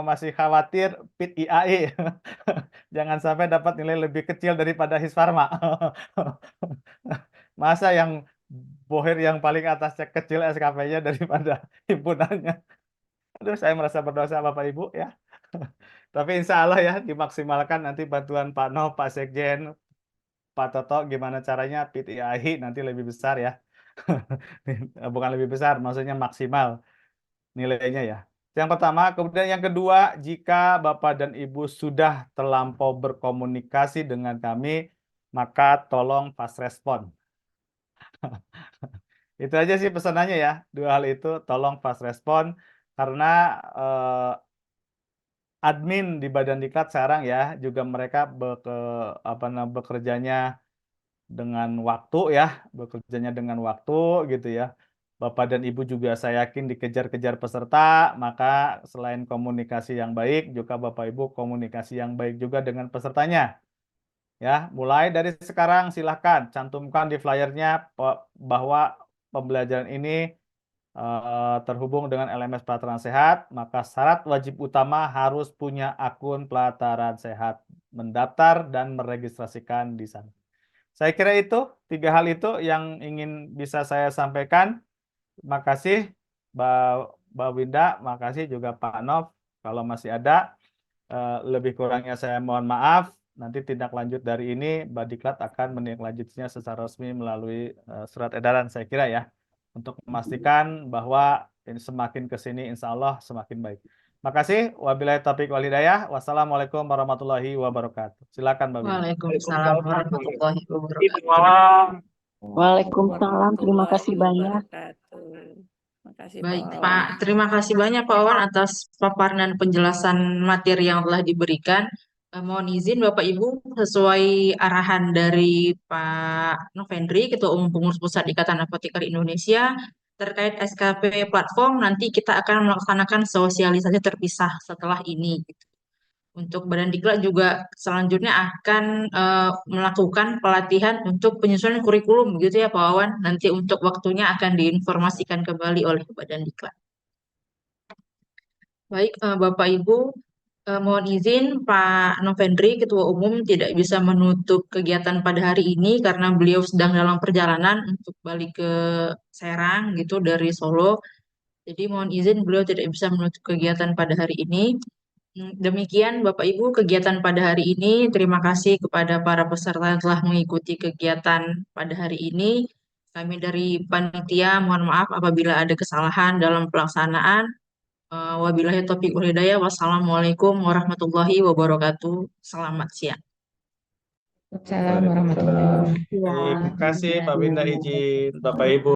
masih khawatir PIT IAI. Jangan sampai dapat nilai lebih kecil daripada Hisfarma. Masa yang bohir yang paling atasnya kecil SKP-nya daripada himpunannya. Aduh, saya merasa berdosa Bapak Ibu ya. Tapi insya Allah ya dimaksimalkan nanti bantuan Pak No, Pak Sekjen, Pak Toto gimana caranya PTII nanti lebih besar ya. Bukan lebih besar, maksudnya maksimal nilainya ya. Yang pertama, kemudian yang kedua, jika Bapak dan Ibu sudah terlampau berkomunikasi dengan kami, maka tolong fast respon. Itu aja sih pesanannya ya, dua hal itu tolong fast respon karena admin di Badan Diklat sekarang ya juga mereka bekerjanya dengan waktu ya, bekerjanya dengan waktu gitu ya. Bapak dan Ibu juga saya yakin dikejar-kejar peserta, maka selain komunikasi yang baik, juga Bapak Ibu komunikasi yang baik juga dengan pesertanya. Ya, mulai dari sekarang silahkan cantumkan di flyernya bahwa pembelajaran ini terhubung dengan LMS Pelataran Sehat, maka syarat wajib utama harus punya akun Pelataran Sehat, mendaftar dan meregistrasikan di sana. Saya kira itu, 3 hal itu yang ingin bisa saya sampaikan. Terima kasih Mbak Winda, makasih juga Pak Nov. Kalau masih ada, lebih kurangnya saya mohon maaf. Nanti tindak lanjut dari ini, Mbak Diklat akan menindaklanjutinya secara resmi melalui surat edaran saya kira ya. Untuk memastikan bahwa ini semakin ke sini insya Allah semakin baik. Makasih. Wabillahi taufiq wal hidayah. Wassalamualaikum warahmatullahi wabarakatuh. Silakan Mbak Winda. Waalaikumsalam warahmatullahi wabarakatuh. Waalaikumsalam, terima kasih banyak. Terima kasih Baik, Pak Pak. Terima kasih banyak Pak Wawan atas paparan dan penjelasan materi yang telah diberikan. Mohon izin Bapak Ibu, sesuai arahan dari Pak Novendri, Ketua Umum Pengurus Pusat Ikatan Apoteker Indonesia, terkait SKP platform, nanti kita akan melaksanakan sosialisasi terpisah setelah ini. Untuk Badan Diklat juga selanjutnya akan melakukan pelatihan untuk penyusunan kurikulum gitu ya Pak Wawan. Nanti untuk waktunya akan diinformasikan kembali oleh Badan Diklat. Baik, Bapak Ibu, mohon izin Pak Novendri, Ketua Umum tidak bisa menutup kegiatan pada hari ini karena beliau sedang dalam perjalanan untuk balik ke Serang gitu dari Solo. Jadi mohon izin beliau tidak bisa menutup kegiatan pada hari ini. Demikian Bapak Ibu kegiatan pada hari ini. Terima kasih kepada para peserta yang telah mengikuti kegiatan pada hari ini. Kami dari panitia mohon maaf apabila ada kesalahan dalam pelaksanaan. Wabillahi taufiq wal hidayah. Wassalamualaikum warahmatullahi wabarakatuh. Selamat siang. Assalamualaikum warahmatullahi wabarakatuh. Terima kasih Mbak Winda izin Bapak Ibu.